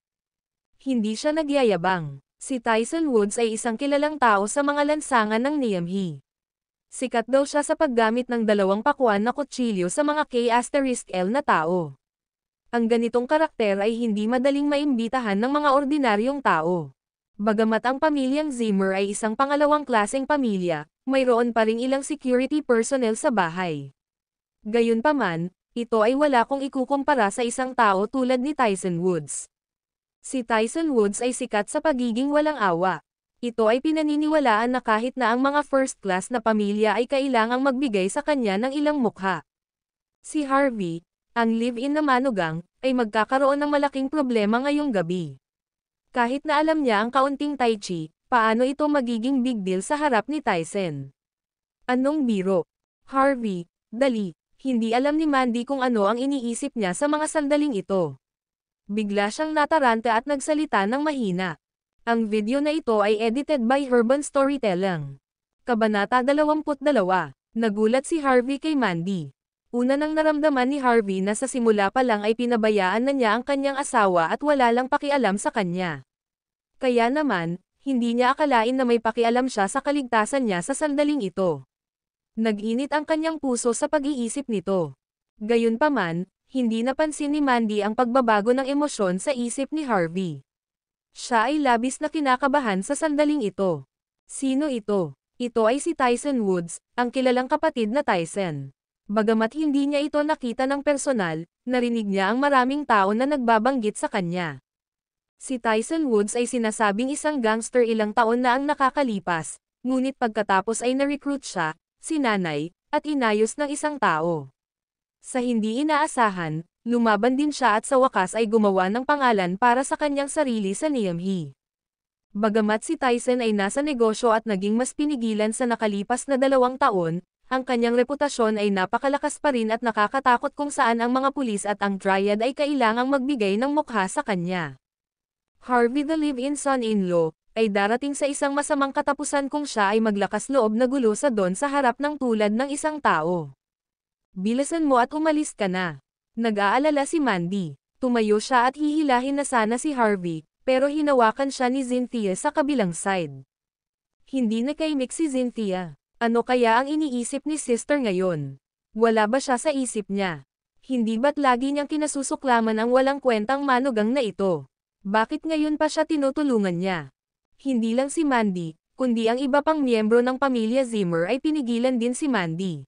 Hindi siya nagyayabang. Si Tyson Woods ay isang kilalang tao sa mga lansangan ng Niamey. Sikat daw siya sa paggamit ng dalawang pakwan na kutsilyo sa mga K*L na tao. Ang ganitong karakter ay hindi madaling maimbitahan ng mga ordinaryong tao. Bagamat ang pamilyang Zimmer ay isang pangalawang klaseng pamilya, mayroon pa ring ilang security personnel sa bahay. Gayunpaman, ito ay wala kong ikukumpara sa isang tao tulad ni Tyson Woods. Si Tyson Woods ay sikat sa pagiging walang awa. Ito ay pinaniniwalaan na kahit na ang mga first class na pamilya ay kailangang magbigay sa kanya ng ilang mukha. Si Harvey, ang live-in na manugang, ay magkakaroon ng malaking problema ngayong gabi. Kahit na alam niya ang kaunting tai chi, paano ito magiging big deal sa harap ni Tyson? Anong biro? Harvey, dali, hindi alam ni Mandy kung ano ang iniisip niya sa mga sandaling ito. Bigla siyang nataranta at nagsalita ng mahina. Ang video na ito ay edited by Urban Storytelling. Kabanata 22. Nagulat si Harvey kay Mandy. Una nang naramdaman ni Harvey na sa simula pa lang ay pinabayaan na niya ang kanyang asawa at wala lang pakialam sa kanya. Kaya naman, hindi niya akalain na may pakialam siya sa kaligtasan niya sa sandaling ito. Nag-init ang kanyang puso sa pag-iisip nito. Gayunpaman, hindi napansin ni Mandy ang pagbabago ng emosyon sa isip ni Harvey. Siya ay labis na kinakabahan sa sandaling ito. Sino ito? Ito ay si Tyson Woods, ang kilalang kapatid na Tyson. Bagamat hindi niya ito nakita ng personal, narinig niya ang maraming tao na nagbabanggit sa kanya. Si Tyson Woods ay sinasabing isang gangster ilang taon na ang nakakalipas, ngunit pagkatapos ay na-recruit siya, sinanay, at inayos ng isang tao. Sa hindi inaasahan, lumaban din siya at sa wakas ay gumawa ng pangalan para sa kanyang sarili sa Niamey. Bagamat si Tyson ay nasa negosyo at naging mas pinigilan sa nakalipas na 2 taon, ang kanyang reputasyon ay napakalakas pa rin at nakakatakot kung saan ang mga pulis at ang triad ay kailangang magbigay ng mukha sa kanya. Harvey the live-in son-in-law, ay darating sa isang masamang katapusan kung siya ay maglakas loob na gulo sa Don sa harap ng tulad ng isang tao. Bilisan mo at umalis ka na. Nag-aalala si Mandy. Tumayo siya at hihilahin na sana si Harvey, pero hinawakan siya ni Cynthia sa kabilang side. Hindi nakaimik si Cynthia. Ano kaya ang iniisip ni sister ngayon? Wala ba siya sa isip niya? Hindi ba't lagi niyang kinasusuklaman ang walang kwentang manugang na ito? Bakit ngayon pa siya tinutulungan niya? Hindi lang si Mandy, kundi ang iba pang miyembro ng pamilya Zimmer ay pinigilan din si Mandy.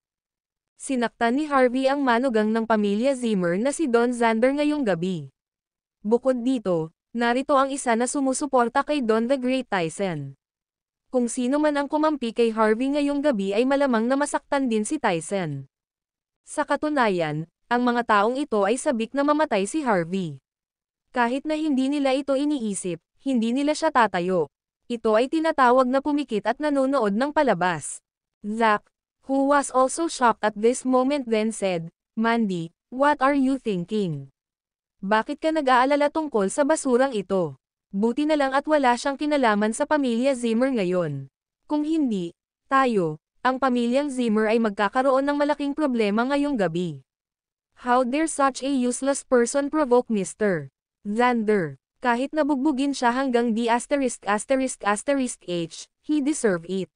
Sinaktan ni Harvey ang manugang ng pamilya Zimmer na si Don Zander ngayong gabi. Bukod dito, narito ang isa na sumusuporta kay Don the Great Tyson. Kung sino man ang kumampi kay Harvey ngayong gabi ay malamang na masaktan din si Tyson. Sa katunayan, ang mga taong ito ay sabik na mamatay si Harvey. Kahit na hindi nila ito iniisip, hindi nila siya tatayo. Ito ay tinatawag na pumikit at nanonood ng palabas. Zach, who was also shocked at this moment then said, "Mandy, what are you thinking? Bakit ka nag-aalala tungkol sa basurang ito? Buti na lang at wala siyang kinalaman sa pamilya Zimmer ngayon. Kung hindi, tayo, ang pamilyang Zimmer ay magkakaroon ng malaking problema ngayong gabi. How dare such a useless person provoke Mr. Xander? Kahit nabugbugin siya hanggang D********H, he deserve it.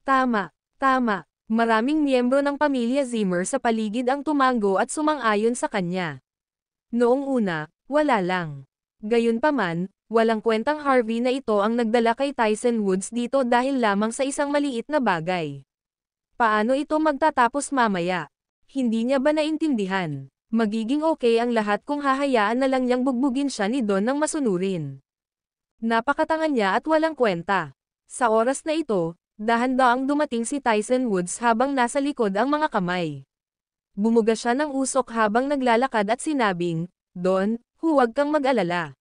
Tama, tama. Maraming miyembro ng pamilya Zimmer sa paligid ang tumango at sumang-ayon sa kanya. Noong una, wala lang. Gayunpaman, walang kwentang Harvey na ito ang nagdala kay Tyson Woods dito dahil lamang sa isang maliit na bagay. Paano ito magtatapos mamaya? Hindi niya ba naintindihan? Magiging okay ang lahat kung hahayaan na lang niyang bugbugin siya ni Don ng masunurin. Napakatanga niya at walang kwenta. Sa oras na ito, dahan-daang dumating si Tyson Woods habang nasa likod ang mga kamay. Bumuga siya ng usok habang naglalakad at sinabing, "Don, huwag kang mag-alala.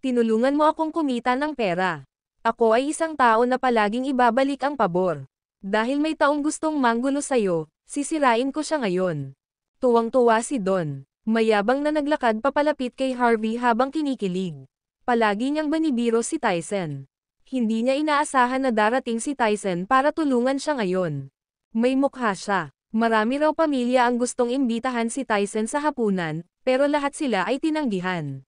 Tinulungan mo akong kumita ng pera. Ako ay isang tao na palaging ibabalik ang pabor. Dahil may taong gustong manggulo sa'yo, sisirain ko siya ngayon." Tuwang-tuwa si Don. Mayabang na naglakad papalapit kay Harvey habang kinikilig. Palagi niyang banibiro si Tyson. Hindi niya inaasahan na darating si Tyson para tulungan siya ngayon. May mukha siya. Marami raw pamilya ang gustong imbitahan si Tyson sa hapunan, pero lahat sila ay tinanggihan.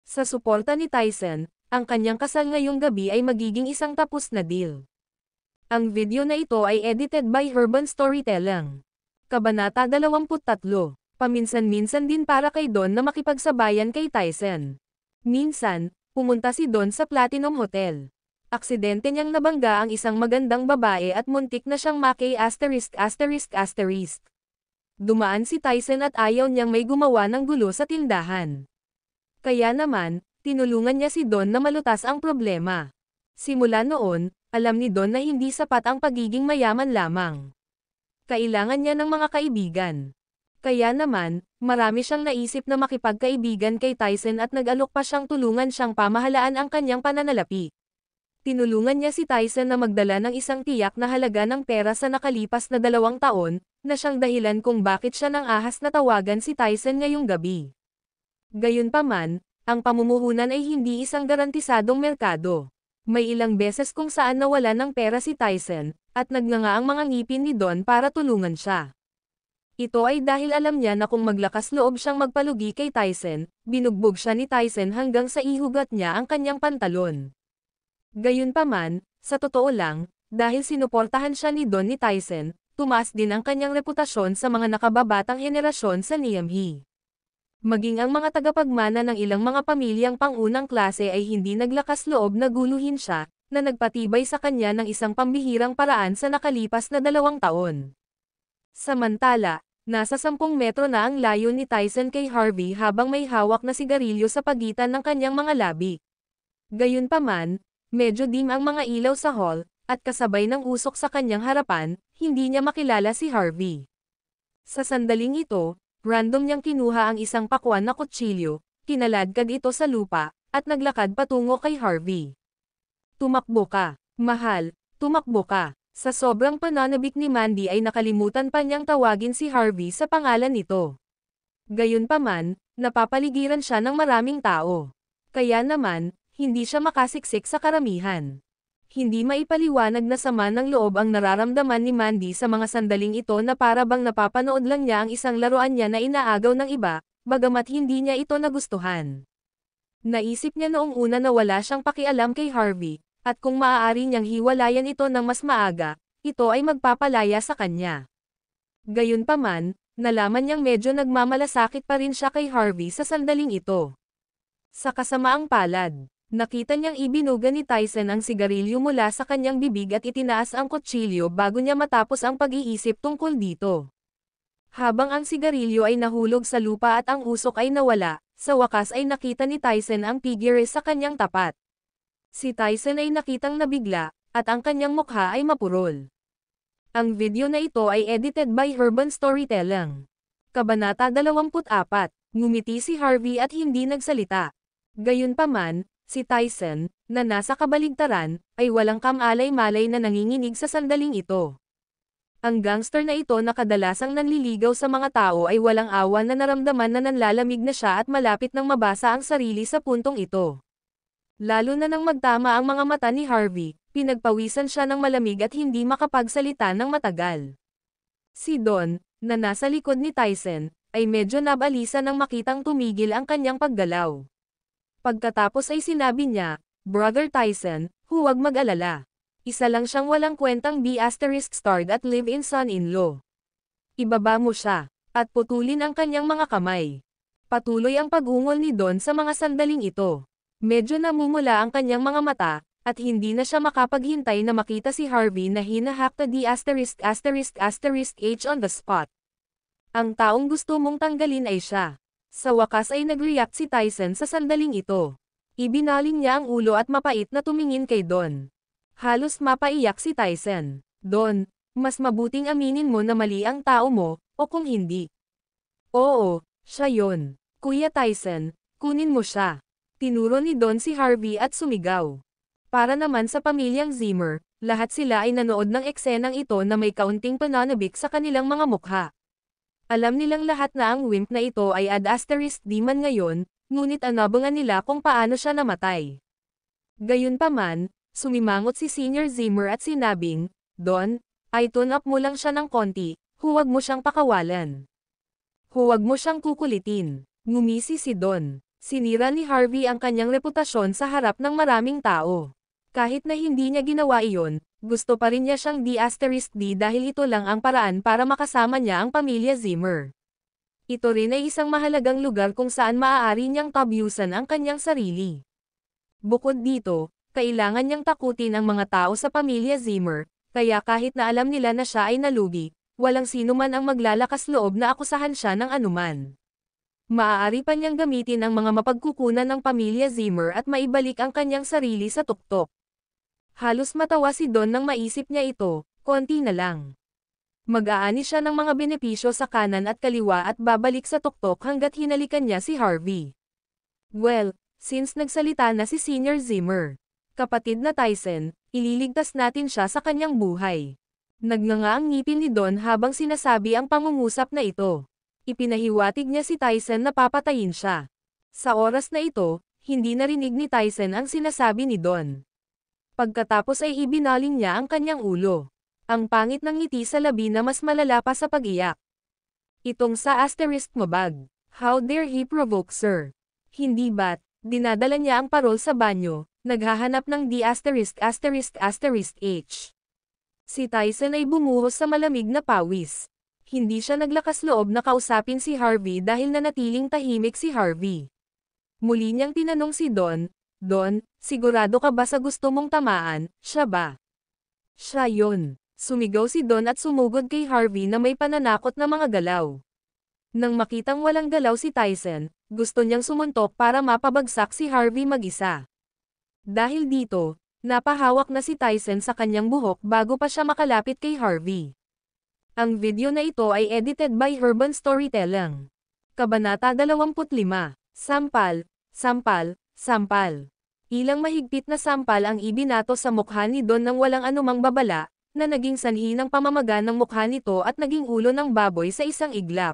Sa suporta ni Tyson, ang kanyang kasal ngayong gabi ay magiging isang tapos na deal. Ang video na ito ay edited by Urban Storytelling. Kabanata 23. Paminsan-minsan din para kay Don na makipagsabayan kay Tyson. Minsan, pumunta si Don sa Platinum Hotel. Aksidente niyang nabangga ang isang magandang babae at muntik na siyang maki******. Dumaan si Tyson at ayaw niyang may gumawa ng gulo sa tindahan. Kaya naman, tinulungan niya si Don na malutas ang problema. Simula noon, alam ni Don na hindi sapat ang pagiging mayaman lamang. Kailangan niya ng mga kaibigan. Kaya naman, marami siyang naisip na makipagkaibigan kay Tyson at nag-alok pa siyang tulungan siyang pamahalaan ang kanyang pananalapi. Tinulungan niya si Tyson na magdala ng isang tiyak na halaga ng pera sa nakalipas na 2 taon, na siyang dahilan kung bakit siya nang ahas na tawagan si Tyson ngayong gabi. Gayunpaman, ang pamumuhunan ay hindi isang garantisadong merkado. May ilang beses kung saan nawala ng pera si Tyson, at nagnganga ang mga ngipin ni Don para tulungan siya. Ito ay dahil alam niya na kung maglakas loob siyang magpalugi kay Tyson, binugbog siya ni Tyson hanggang sa ihugat niya ang kanyang pantalon. Gayunpaman, sa totoo lang, dahil sinuportahan siya ni Don ni Tyson, tumaas din ang kanyang reputasyon sa mga nakababatang henerasyon sa Niamey. Maging ang mga tagapagmana ng ilang mga pamilyang pang-unang klase ay hindi naglakas loob na guluhin siya, na nagpatibay sa kanya ng isang pambihirang paraan sa nakalipas na 2 taon. Samantala, nasa 10 metro na ang layo ni Tyson kay Harvey habang may hawak na sigarilyo sa pagitan ng kanyang mga labi. Gayunpaman, medyo dim ang mga ilaw sa hall, at kasabay ng usok sa kanyang harapan, hindi niya makilala si Harvey. Sa sandaling ito, random niyang kinuha ang isang pakwan na kutsilyo, kinaladkad ito sa lupa, at naglakad patungo kay Harvey. "Tumakbo ka, mahal, tumakbo ka." Sa sobrang pananabik ni Mandy ay nakalimutan pa niyang tawagin si Harvey sa pangalan nito. Gayunpaman, napapaligiran siya ng maraming tao. Kaya naman, hindi siya makasiksik sa karamihan. Hindi maipaliwanag na sama ng loob ang nararamdaman ni Mandy sa mga sandaling ito na para bang napapanood lang niya ang isang laruan niya na inaagaw ng iba, bagamat hindi niya ito nagustuhan. Naisip niya noong una na wala siyang pakialam kay Harvey, at kung maaari niyang hiwalayan ito ng mas maaga, ito ay magpapalaya sa kanya. Gayunpaman, nalaman niyang medyo nagmamalasakit pa rin siya kay Harvey sa sandaling ito. Sa kasamaang palad, nakita niyang ibinuga ni Tyson ang sigarilyo mula sa kanyang bibig at itinaas ang kutsilyo bago niya matapos ang pag-iisip tungkol dito. Habang ang sigarilyo ay nahulog sa lupa at ang usok ay nawala, sa wakas ay nakita ni Tyson ang figure sa kanyang tapat. Si Tyson ay nakitang nabigla, at ang kanyang mukha ay mapurol. Ang video na ito ay edited by Urban Storytelling. Kabanata 24. Ngumiti si Harvey at hindi nagsalita. Gayunpaman, si Tyson, na nasa kabaligtaran, ay walang kamalay-malay na nanginginig sa sandaling ito. Ang gangster na ito na kadalasang nanliligaw sa mga tao ay walang awa na naramdaman na nanlalamig na siya at malapit nang mabasa ang sarili sa puntong ito. Lalo na nang magtama ang mga mata ni Harvey, pinagpawisan siya ng malamig at hindi makapagsalita ng matagal. Si Don, na nasa likod ni Tyson, ay medyo nabalisa nang makitang tumigil ang kanyang paggalaw. Pagkatapos ay sinabi niya, "Brother Tyson, huwag mag-alala. Isa lang siyang walang kwentang B***starred at live-in son-in-law. Ibaba mo siya, at putulin ang kanyang mga kamay." Patuloy ang pag-ungol ni Don sa mga sandaling ito. Medyo namumula ang kanyang mga mata, at hindi na siya makapaghintay na makita si Harvey na hinahakta *******h on the spot. Ang taong gusto mong tanggalin ay siya. Sa wakas ay nag-react si Tyson sa sandaling ito. Ibinaling niya ang ulo at mapait na tumingin kay Don. Halos mapaiyak si Tyson. "Don, mas mabuting aminin mo na mali ang tao mo, o kung hindi." "Oo, siya yon. Kuya Tyson, kunin mo siya." Tinuro ni Don si Harvey at sumigaw. Para naman sa pamilyang Zimmer, lahat sila ay nanood ng eksenang ito na may kaunting pananabik sa kanilang mga mukha. Alam nilang lahat na ang wimp na ito ay *****di man ngayon, ngunit anabangan nila kung paano siya namatay. Gayunpaman, sumimangot si Senior Zimmer at sinabing, "Don, ay tune up mo lang siya ng konti, huwag mo siyang pakawalan. Huwag mo siyang kukulitin." Ngumisi si Don. Sinira ni Harvey ang kanyang reputasyon sa harap ng maraming tao. Kahit na hindi niya ginawa iyon, gusto pa rin niya siyang ***D dahil ito lang ang paraan para makasama niya ang pamilya Zimmer. Ito rin ay isang mahalagang lugar kung saan maaari niyang tabyusan ang kanyang sarili. Bukod dito, kailangan niyang takutin ang mga tao sa pamilya Zimmer, kaya kahit na alam nila na siya ay nalugi, walang sino man ang maglalakas loob na akusahan siya ng anuman. Maaari pa niyang gamitin ang mga mapagkukunan ng pamilya Zimmer at maibalik ang kanyang sarili sa tuktok. Halos matawa si Don nang maisip niya ito, konti na lang. Mag-aani siya ng mga benepisyo sa kanan at kaliwa at babalik sa tuktok hanggat hinalikan niya si Harvey. "Well, since nagsalita na si Senior Zimmer, kapatid na Tyson, ililigtas natin siya sa kanyang buhay." Nagnganga ang ngipin ni Don habang sinasabi ang pangungusap na ito. Ipinahiwatig niya si Tyson na papatayin siya. Sa oras na ito, hindi narinig ni Tyson ang sinasabi ni Don. Pagkatapos ay ibinaling niya ang kanyang ulo. Ang pangit ng ngiti sa labi na mas malala pa sa pag-iyak. "Itong sa ****mabag. How dare he provoke, sir?" Hindi ba't, dinadala niya ang parol sa banyo, naghahanap ng ******h. Si Tyson ay bumuhos sa malamig na pawis. Hindi siya naglakas loob na kausapin si Harvey dahil nanatiling tahimik si Harvey. Muli niyang tinanong si Don, "Don, sigurado ka ba sa gusto mong tamaan, siya ba?" "Siya yon." Sumigaw si Don at sumugod kay Harvey na may pananakot na mga galaw. Nang makitang walang galaw si Tyson, gusto niyang sumuntok para mapabagsak si Harvey mag-isa. Dahil dito, napahawak na si Tyson sa kanyang buhok bago pa siya makalapit kay Harvey. Ang video na ito ay edited by Urban Storytelling. Kabanata 25. Sampal, sampal, sampal. Ilang mahigpit na sampal ang ibinato sa mukha ni Don nang walang anumang babala, na naging sanhi ng pamamaga ng mukha nito at naging ulo ng baboy sa isang iglap.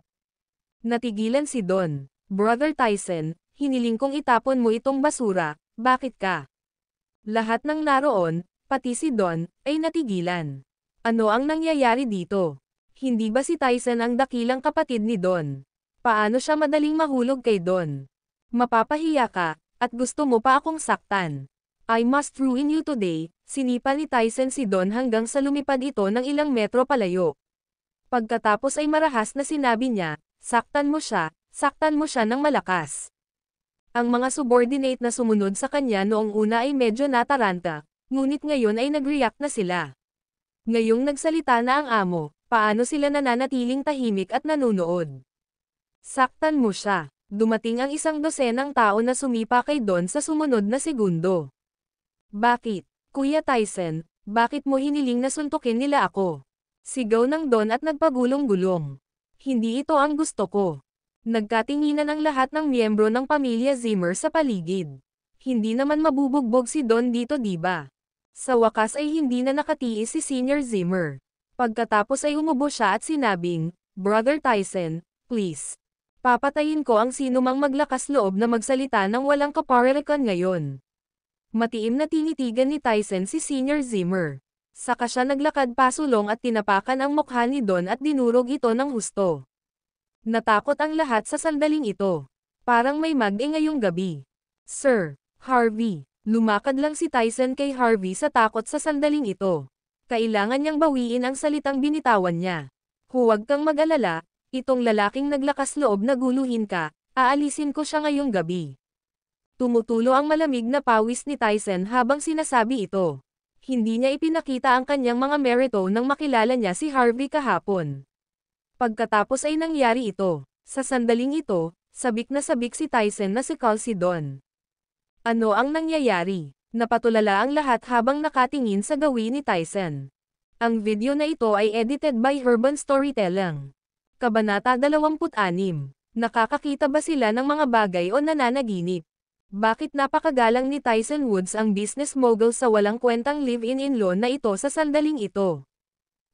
Natigilan si Don. "Brother Tyson, hiniling kong itapon mo itong basura, bakit ka?" Lahat ng naroon, pati si Don, ay natigilan. Ano ang nangyayari dito? Hindi ba si Tyson ang dakilang kapatid ni Don? Paano siya madaling mahulog kay Don? Mapapahiya ka, at gusto mo pa akong saktan. "I must ruin you today," sinipa ni Tyson si Don hanggang sa lumipad ito ng ilang metro palayo. Pagkatapos ay marahas na sinabi niya, saktan mo siya ng malakas." Ang mga subordinate na sumunod sa kanya noong una ay medyo nataranta, ngunit ngayon ay nag-react na sila. Ngayong nagsalita na ang amo, paano sila nananatiling tahimik at nanunood? "Saktan mo siya." Dumating ang isang dosenang tao na sumipa kay Don sa sumunod na segundo. "Bakit, Kuya Tyson, bakit mo hiniling na suntukin nila ako?" Sigaw ng Don at nagpagulong-gulong. "Hindi ito ang gusto ko." Nagkatinginan ang lahat ng miyembro ng pamilya Zimmer sa paligid. Hindi naman mabubugbog si Don dito, diba? Sa wakas ay hindi na nakatiis si Senior Zimmer. Pagkatapos ay umubo siya at sinabing, "Brother Tyson, please. Papatayin ko ang sinumang maglakas loob na magsalita ng walang kaparirikan ngayon." Matiim na tinitigan ni Tyson si Senior Zimmer. Saka siya naglakad pasulong at tinapakan ang mukha ni Don at dinurog ito ng husto. Natakot ang lahat sa sandaling ito. Parang may mag-e ngayong gabi. Sir Harvey. Lumakad lang si Tyson kay Harvey sa takot sa sandaling ito. Kailangan niyang bawiin ang salitang binitawan niya. Huwag kang mag-alala, itong lalaking naglakas loob na guluhin ka, aalisin ko siya ngayong gabi. Tumutulo ang malamig na pawis ni Tyson habang sinasabi ito. Hindi niya ipinakita ang kanyang mga merito nang makilala niya si Harvey kahapon. Pagkatapos ay nangyari ito. Sa sandaling ito, sabik na sabik si Tyson na si Don. Ano ang nangyayari? Napatulala ang lahat habang nakatingin sa gawin ni Tyson. Ang video na ito ay edited by Urban Storytelling. Kabanata 26. Nakakakita ba sila ng mga bagay o nananaginip? Bakit napakagalang ni Tyson Woods ang business mogul sa walang kwentang live-in-in-law na ito sa sandaling ito?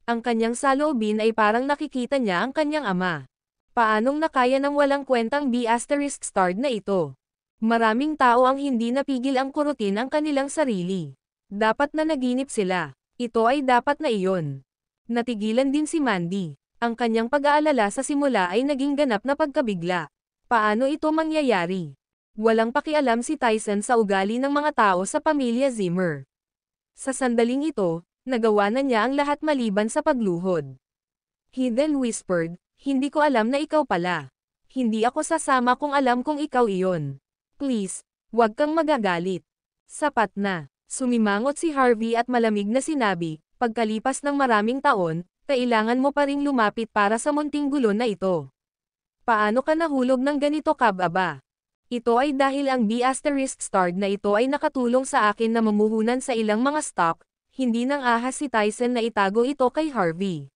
Ang kanyang saloobin ay parang nakikita niya ang kanyang ama. Paanong nakaya ng walang kwentang B***starred na ito? Maraming tao ang hindi napigil ang kurutin ang kanilang sarili. Dapat na naginip sila. Ito ay dapat na iyon. Natigilan din si Mandy. Ang kanyang pag-aalala sa simula ay naging ganap na pagkabigla. Paano ito mangyayari? Walang pakialam si Tyson sa ugali ng mga tao sa pamilya Zimmer. Sa sandaling ito, nagawa na niya ang lahat maliban sa pagluhod. He then whispered, "Hindi ko alam na ikaw pala. Hindi ako sasama kung alam kong ikaw iyon. Please, huwag kang magagalit." Sapat na. Sumimangot si Harvey at malamig na sinabi, "Pagkalipas ng maraming taon, kailangan mo pa ring lumapit para sa munting gulo na ito. Paano ka nahulog ng ganito kababa? Ito ay dahil ang B***starred na ito ay nakatulong sa akin na mamuhunan sa ilang mga stock, hindi nang ahas si Tyson na itago ito kay Harvey."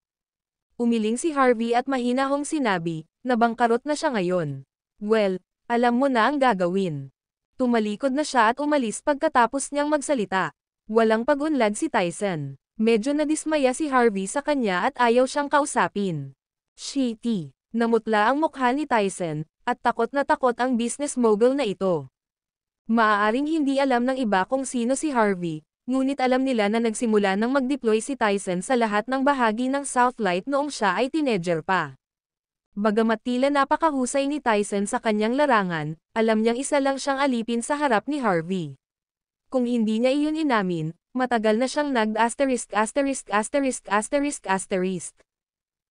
Umiling si Harvey at mahinahong sinabi, "Nabangkarot na siya ngayon. Well, alam mo na ang gagawin." Tumalikod na siya at umalis pagkatapos niyang magsalita. Walang pag-unlad si Tyson. Medyo nadismaya si Harvey sa kanya at ayaw siyang kausapin. Shitty. Namutla ang mukha ni Tyson, at takot na takot ang business mogul na ito. Maaaring hindi alam ng iba kung sino si Harvey, ngunit alam nila na nagsimula nang mag-deploy si Tyson sa lahat ng bahagi ng Southlight noong siya ay teenager pa. Bagamat tila napakahusay ni Tyson sa kanyang larangan, alam niyang isa lang siyang alipin sa harap ni Harvey. Kung hindi niya iyon inamin, matagal na siyang nag-************.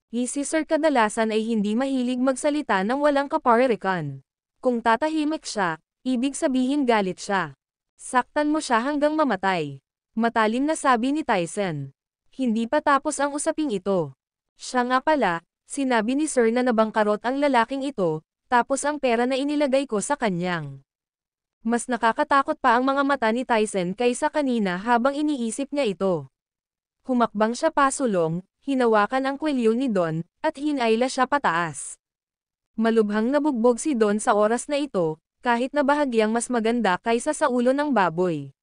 Si Sir kadalasan ay hindi mahilig magsalita ng walang kaparirikan. Kung tatahimik siya, ibig sabihin galit siya. Saktan mo siya hanggang mamatay. Matalim na sabi ni Tyson. Hindi pa tapos ang usaping ito. Siya nga pala, sinabi ni Sir na nabangkarot ang lalaking ito, tapos ang pera na inilagay ko sa kanyang. Mas nakakatakot pa ang mga mata ni Tyson kaysa kanina habang iniisip niya ito. Humakbang siya pasulong, hinawakan ang kwelyo ni Don, at hinayla siya pataas. Malubhang nabugbog si Don sa oras na ito, kahit na bahagyang mas maganda kaysa sa ulo ng baboy.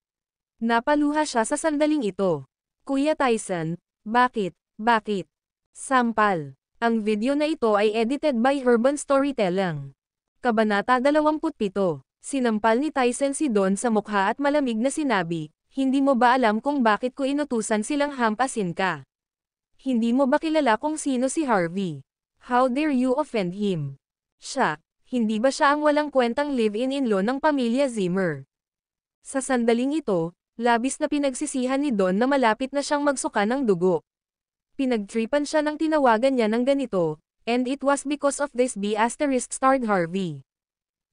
Napaluha siya sa sandaling ito. "Kuya Tyson, bakit? Sampal." Ang video na ito ay edited by Urban Storytelling. Kabanata 27. Sinampal ni Tyson si Don sa mukha at malamig na sinabi, "Hindi mo ba alam kung bakit ko inutusan silang hampasin ka? Hindi mo ba kilala kung sino si Harvey? How dare you offend him? Siya, hindi ba siya ang walang kwentang live-in-in-law ng pamilya Zimmer?" Sa sandaling ito, labis na pinagsisihan ni Don na malapit na siyang magsuka ng dugo. Pinagtripan siya nang tinawagan niya ng ganito, and it was because of this B***starred Harvey.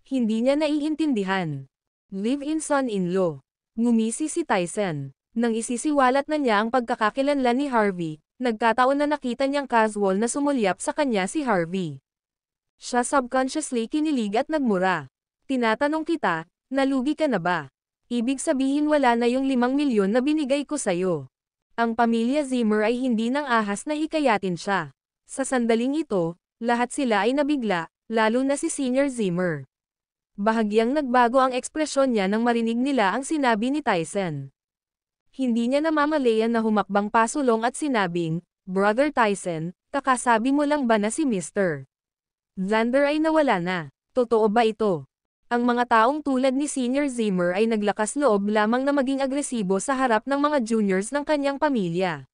Hindi niya naiintindihan. Live-in son-in-law. Ngumisi si Tyson. Nang isisiwalat na niya ang pagkakakilanlan ni Harvey, nagkataon na nakita niyang casual na sumulyap sa kanya si Harvey. Siya subconsciously kinilig at nagmura. "Tinatanong kita, nalugi ka na ba? Ibig sabihin wala na yung 5 milyon na binigay ko sa'yo." Ang pamilya Zimmer ay hindi nang ahas na hikayatin siya. Sa sandaling ito, lahat sila ay nabigla, lalo na si Senior Zimmer. Bahagyang nagbago ang ekspresyon niya nang marinig nila ang sinabi ni Tyson. Hindi niya namamalayan na humakbang pasulong at sinabing, "Brother Tyson, kakasabi mo lang ba na si Mr. Xander ay nawala na? Totoo ba ito?" Ang mga taong tulad ni Senior Zimmer ay naglakas loob lamang na maging agresibo sa harap ng mga juniors ng kanyang pamilya.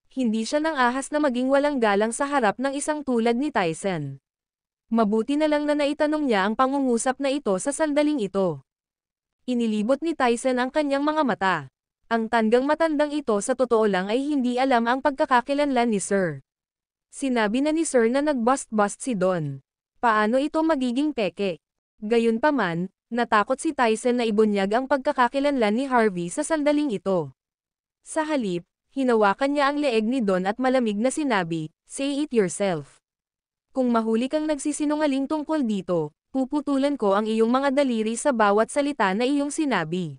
Hindi siya nang ahas na maging walang galang sa harap ng isang tulad ni Tyson. Mabuti na lang na naitanong niya ang pangungusap na ito sa sandaling ito. Inilibot ni Tyson ang kanyang mga mata. Ang tandang matandang ito sa totoo lang ay hindi alam ang pagkakakilanlan ni Sir. Sinabi na ni Sir na nag-bust-bust si Don. Paano ito magiging peke? Gayunpaman, natakot si Tyson na ibunyag ang pagkakakilanlan ni Harvey sa sandaling ito. Sa halip, hinawakan niya ang leeg ni Don at malamig na sinabi, "Say it yourself. Kung mahuli kang nagsisinungaling tungkol dito, puputulan ko ang iyong mga daliri sa bawat salita na iyong sinabi."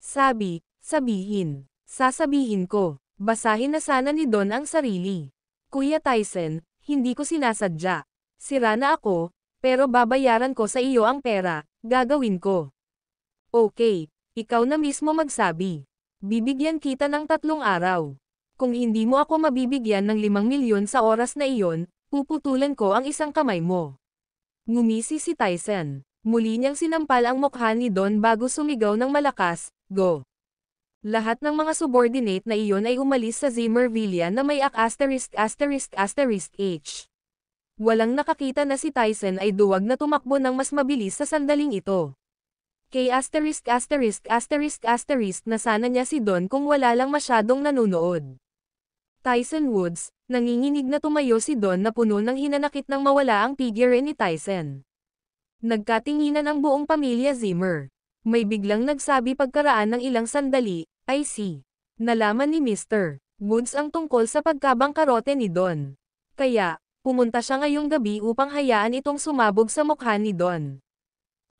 Sabihin. Sasabihin ko. Basahin na sana ni Don ang sarili. "Kuya Tyson, hindi ko sinasadya. Sira na ako, pero babayaran ko sa iyo ang pera, gagawin ko." "Okay, ikaw na mismo magsabi. Bibigyan kita ng 3 araw. Kung hindi mo ako mabibigyan ng 5 milyon sa oras na iyon, puputulan ko ang isang kamay mo." Ngumisi si Tyson. Muli niyang sinampal ang mukha ni Don bago sumigaw ng malakas, "Go!" Lahat ng mga subordinate na iyon ay umalis sa Zimmer Villa na may ********************************************************************************** si Tyson Walang nakakita na si Tyson ay duwag na tumakbo ng mas mabilis sa sandaling ito. Na sana niya si Don kung wala lang masyadong nanonood. Tyson Woods, nanginginig na tumayo si Don na puno ng hinanakit nang mawala ang figure ni Tyson. Nagkatinginan ang buong pamilya Zimmer. May biglang nagsabi pagkaraan ng ilang sandali, "I see." Nalaman ni Mr. Woods ang tungkol sa pagkabangkarote ni Don. Kaya, pumunta siya ngayong gabi upang hayaan itong sumabog sa mukha ni Don.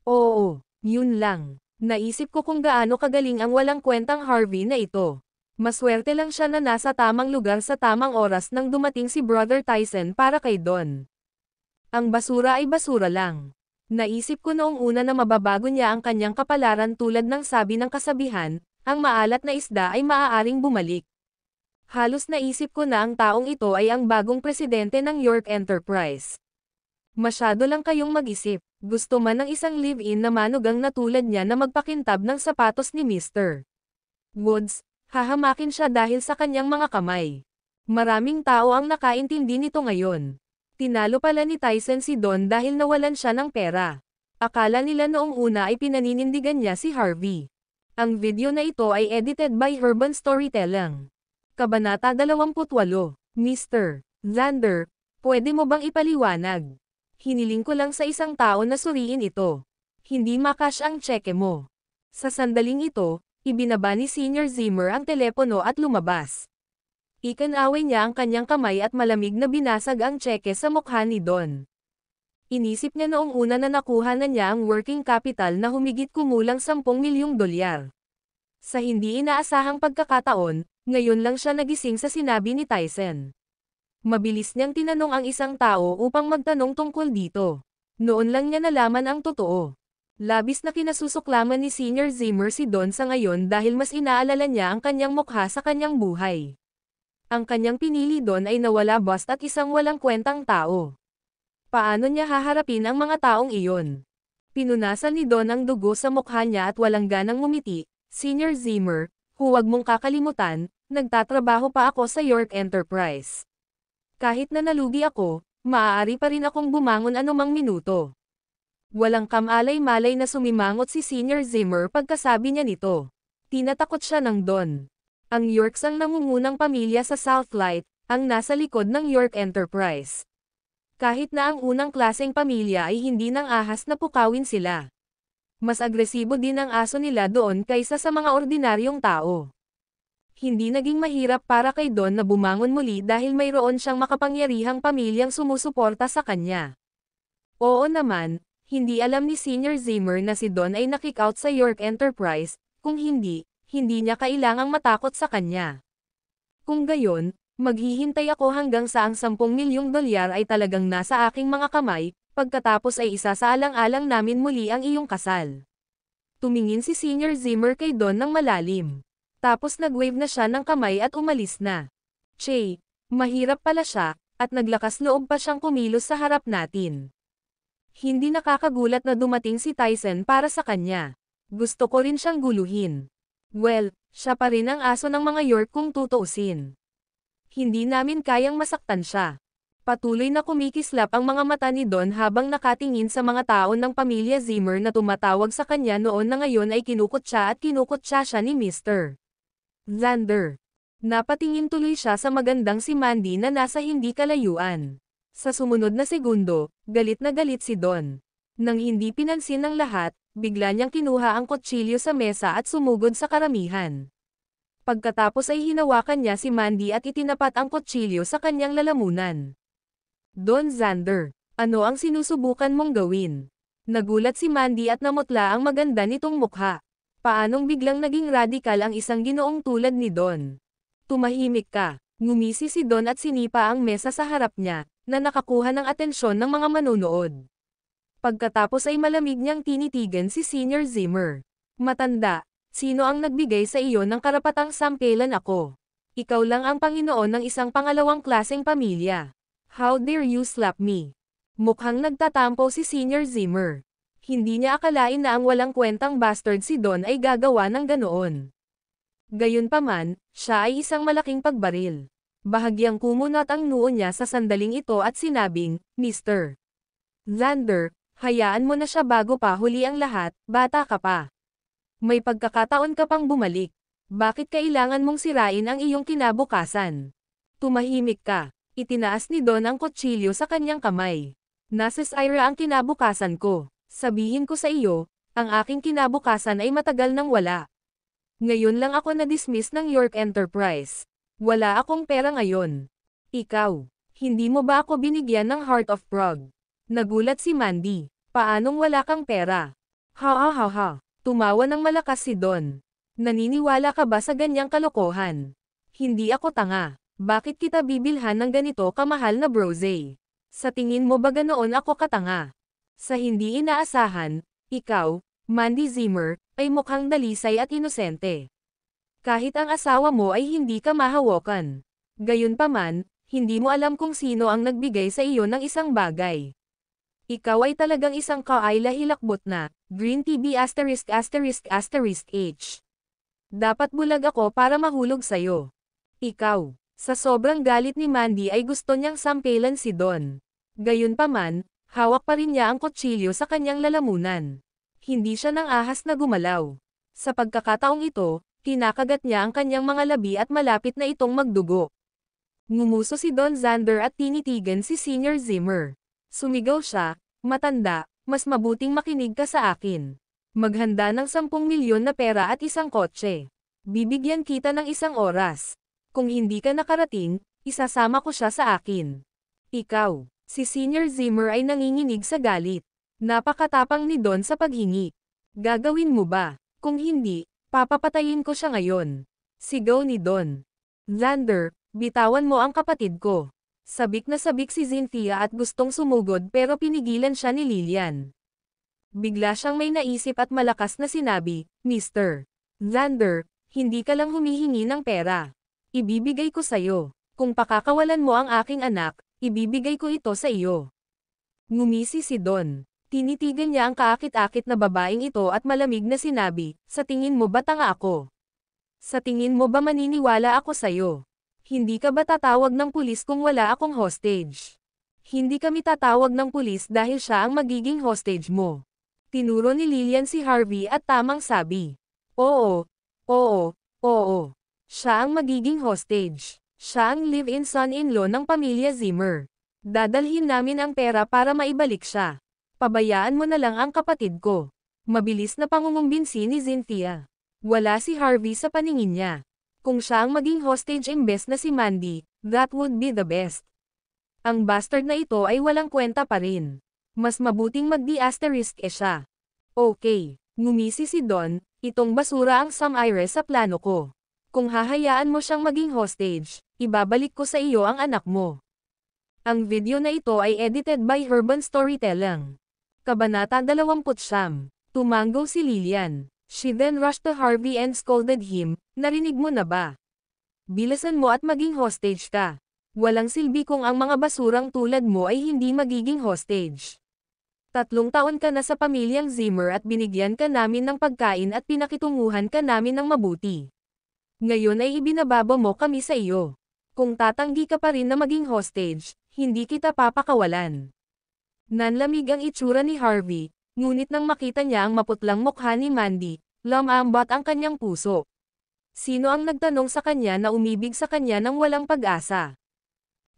Oo, yun lang. Naisip ko kung gaano kagaling ang walang kwentang Harvey na ito. Maswerte lang siya na nasa tamang lugar sa tamang oras nang dumating si Brother Tyson para kay Don. Ang basura ay basura lang. Naisip ko noong una na mababago niya ang kanyang kapalaran tulad ng sabi ng kasabihan, ang maalat na isda ay maaaring bumalik. Halos naisip ko na ang taong ito ay ang bagong presidente ng York Enterprise. Masyado lang kayong mag-isip. Gusto man ng isang live-in na manugang na tulad niya na magpakintab ng sapatos ni Mr. Woods, hahamakin siya dahil sa kanyang mga kamay. Maraming tao ang nakaintindi nito ngayon. Tinalo pala ni Tyson si Don dahil nawalan siya ng pera. Akala nila noong una ay pinaninindigan niya si Harvey. Ang video na ito ay edited by Urban Storytelling. Kabanata 28, Mr. Zander, pwede mo bang ipaliwanag? Hiniling ko lang sa isang tao na suriin ito. Hindi makash ang tseke mo. Sa sandaling ito, ibinaba ni Senior Zimmer ang telepono at lumabas. Ikanaway niya ang kanyang kamay at malamig na binasag ang tseke sa mukha ni Don. Inisip niya noong una na nakuha na niya ang working capital na humigit kumulang 10 milyong dolyar. Sa hindi inaasahang pagkakataon, ngayon lang siya nagising sa sinabi ni Tyson. Mabilis niyang tinanong ang isang tao upang magtanong tungkol dito. Noon lang niya nalaman ang totoo. Labis na kinasusuklaman ni Senior Zimmer si Don sa ngayon dahil mas inaalala niya ang kanyang mukha sa kanyang buhay. Ang kanyang pinili doon ay nawala bust at isang walang kwentang tao. Paano niya haharapin ang mga taong iyon? Pinunasan ni Don ang dugo sa mukha niya at walang ganang ngumiti. Senior Zimmer, huwag mong kakalimutan, nagtatrabaho pa ako sa York Enterprise. Kahit na nalugi ako, maaari pa rin akong bumangon anumang minuto. Walang kamalay-malay na sumimangot si Senior Zimmer pagkasabi niya nito. Tinatakot siya ng Don. Ang Yorks ang nangungunang pamilya sa Southlight, ang nasa likod ng York Enterprise. Kahit na ang unang klaseng pamilya ay hindi nang ahas na pukawin sila. Mas agresibo din ang aso nila doon kaysa sa mga ordinaryong tao. Hindi naging mahirap para kay Don na bumangon muli dahil mayroon siyang makapangyarihang pamilyang sumusuporta sa kanya. Oo naman, hindi alam ni Senior Zimmer na si Don ay na-kick out sa York Enterprise, kung hindi niya kailangang matakot sa kanya. Kung gayon, maghihintay ako hanggang sa ang 10 milyong dolyar ay talagang nasa aking mga kamay, pagkatapos ay isasaalang-alang namin muli ang iyong kasal. Tumingin si Senior Zimmer kay Don ng malalim. Tapos nag-wave na siya ng kamay at umalis na. Che, mahirap pala siya, at naglakas loob pa siyang kumilos sa harap natin. Hindi nakakagulat na dumating si Tyson para sa kanya. Gusto ko rin siyang guluhin. Well, siya pa rin ang aso ng mga York kung tutuusin. Hindi namin kayang masaktan siya. Patuloy na kumikislap ang mga mata ni Don habang nakatingin sa mga taon ng pamilya Zimmer na tumatawag sa kanya noon na ngayon ay kinukutsa siya ni Mr. Xander. Napatingin tuloy siya sa magandang si Mandy na nasa hindi kalayuan. Sa sumunod na segundo, galit na galit si Don. Nang hindi pinansin ng lahat, bigla niyang kinuha ang kutsilyo sa mesa at sumugod sa karamihan. Pagkatapos ay hinawakan niya si Mandy at itinapat ang kutsilyo sa kanyang lalamunan. Don Xander, ano ang sinusubukan mong gawin? Nagulat si Mandy at namutla ang maganda nitong mukha. Paanong biglang naging radikal ang isang ginoong tulad ni Don? Tumahimik ka. Ngumisi si Don at sinipa ang mesa sa harap niya, na nakakuha ng atensyon ng mga manonood. Pagkatapos ay malamig niyang tinitigan si Senior Zimmer. Matanda, sino ang nagbigay sa iyo ng karapatang sampelan ako? Ikaw lang ang Panginoon ng isang pangalawang klaseng pamilya. How dare you slap me? Mukhang nagtatampo si Senior Zimmer. Hindi niya akalain na ang walang kwentang bastard si Don ay gagawa ng ganoon. Gayunpaman, siya ay isang malaking pagbaril. Bahagyang kumunat ang noo niya sa sandaling ito at sinabing, Mr. Xander, hayaan mo na siya bago pa huli ang lahat, bata ka pa. May pagkakataon ka pang bumalik. Bakit kailangan mong sirain ang iyong kinabukasan? Tumahimik ka. Itinaas ni Don ang kutsilyo sa kanyang kamay. Nasa Syra ang kinabukasan ko. Sabihin ko sa iyo, ang aking kinabukasan ay matagal nang wala. Ngayon lang ako na-dismiss ng York Enterprise. Wala akong pera ngayon. Ikaw, hindi mo ba ako binigyan ng Heart of Prague? Nagulat si Mandy. Paanong wala kang pera? Ha ha ha ha. Tumawa ng malakas si Don. Naniniwala ka ba sa ganyang kalokohan? Hindi ako tanga. Bakit kita bibilhan ng ganito kamahal na brose? Sa tingin mo ba ganoon ako katanga? Sa hindi inaasahan, ikaw, Mandy Zimmer, ay mukhang dalisay at inosente. Kahit ang asawa mo ay hindi ka mahawakan. Gayunpaman, hindi mo alam kung sino ang nagbigay sa iyo ng isang bagay. Ikaw ay talagang isang kaayla-hilakbot na, Green TB *******H. Dapat bulag ako para mahulog sayo. Ikaw. Sa sobrang galit ni Mandy ay gusto niyang sampelan si Don. Gayunpaman, hawak pa rin niya ang kutsilyo sa kanyang lalamunan. Hindi siya nang ahas na gumalaw. Sa pagkakataong ito, kinakagat niya ang kanyang mga labi at malapit na itong magdugo. Ngumuso si Don Xander at tinitigan si Senior Zimmer. Sumigaw siya, matanda, mas mabuting makinig ka sa akin. Maghanda ng 10 milyon na pera at isang kotse. Bibigyan kita ng 1 oras. Kung hindi ka nakarating, isasama ko siya sa akin. Ikaw, si Senior Zimmer ay nanginginig sa galit. Napakatapang ni Don sa paghingi. Gagawin mo ba? Kung hindi, papapatayin ko siya ngayon. Sigaw ni Don. Xander, bitawan mo ang kapatid ko. Sabik na sabik si Cynthia at gustong sumugod pero pinigilan siya ni Lillian. Bigla siyang may naisip at malakas na sinabi, Mr. Xander, hindi ka lang humihingi ng pera. Ibibigay ko sa'yo. Kung pakakawalan mo ang aking anak, ibibigay ko ito sa iyo. Ngumisi si Don. Tinitigan niya ang kaakit-akit na babaeng ito at malamig na sinabi, sa tingin mo ba tanga ako? Sa tingin mo ba maniniwala ako sa'yo? Hindi ka ba tatawag ng pulis kung wala akong hostage? Hindi kami tatawag ng pulis dahil siya ang magiging hostage mo. Tinuro ni Lillian si Harvey at tamang sabi. Oo, oo, oo. Siya ang magiging hostage. Siya ang live-in son-in-law ng pamilya Zimmer. Dadalhin namin ang pera para maibalik siya. Pabayaan mo na lang ang kapatid ko. Mabilis na pangungumbinsi ni Cynthia. Wala si Harvey sa paningin niya. Kung siya ang maging hostage imbes na si Mandy, that would be the best. Ang bastard na ito ay walang kwenta pa rin. Mas mabuting mag-*** siya. Okay, ngumisi si Don, itong basura ang Samire sa plano ko. Kung hahayaan mo siyang maging hostage, ibabalik ko sa iyo ang anak mo. Ang video na ito ay edited by Urban Storytelling. Kabanata 20. Tumanggo si Lillian. She then rushed to Harvey and scolded him, narinig mo na ba? Bilisan mo at maging hostage ka. Walang silbi kung ang mga basurang tulad mo ay hindi magiging hostage. 3 taon ka na sa pamilyang Zimmer at binigyan ka namin ng pagkain at pinakitunguhan ka namin ng mabuti. Ngayon ay ibinababa mo kami sa iyo. Kung tatanggi ka pa rin na maging hostage, hindi kita papakawalan. Nanlamig ang itsura ni Harvey, ngunit nang makita niya ang maputlang mukha ni Mandy, lumambot ang kanyang puso. Sino ang nagtanong sa kanya na umibig sa kanya nang walang pag-asa?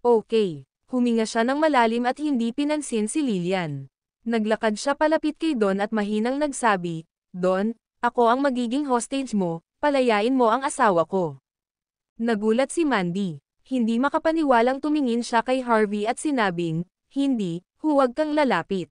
Okay, huminga siya ng malalim at hindi pinansin si Lillian. Naglakad siya palapit kay Don at mahinang nagsabi, Don, ako ang magiging hostage mo, palayain mo ang asawa ko. Nagulat si Mandy. Hindi makapaniwalang tumingin siya kay Harvey at sinabing, hindi, huwag kang lalapit.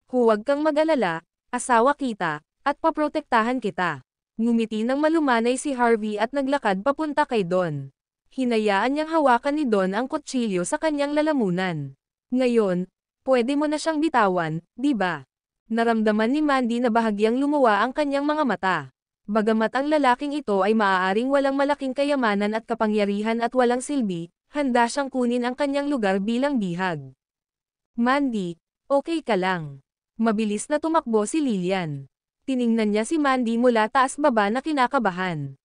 Huwag kang mag-alala, asawa kita, at paprotektahan kita. Ngumiti ng malumanay si Harvey at naglakad papunta kay Don. Hinayaan niyang hawakan ni Don ang kutsilyo sa kanyang lalamunan. Ngayon, pwede mo na siyang bitawan, di ba? Naramdaman ni Mandy na bahagyang lumuwa ang kanyang mga mata. Bagamat ang lalaking ito ay maaaring walang malaking kayamanan at kapangyarihan at walang silbi, handa siyang kunin ang kanyang lugar bilang bihag. Mandy, okay ka lang. Mabilis na tumakbo si Lillian. Tiningnan niya si Mandy mula taas baba na kinakabahan.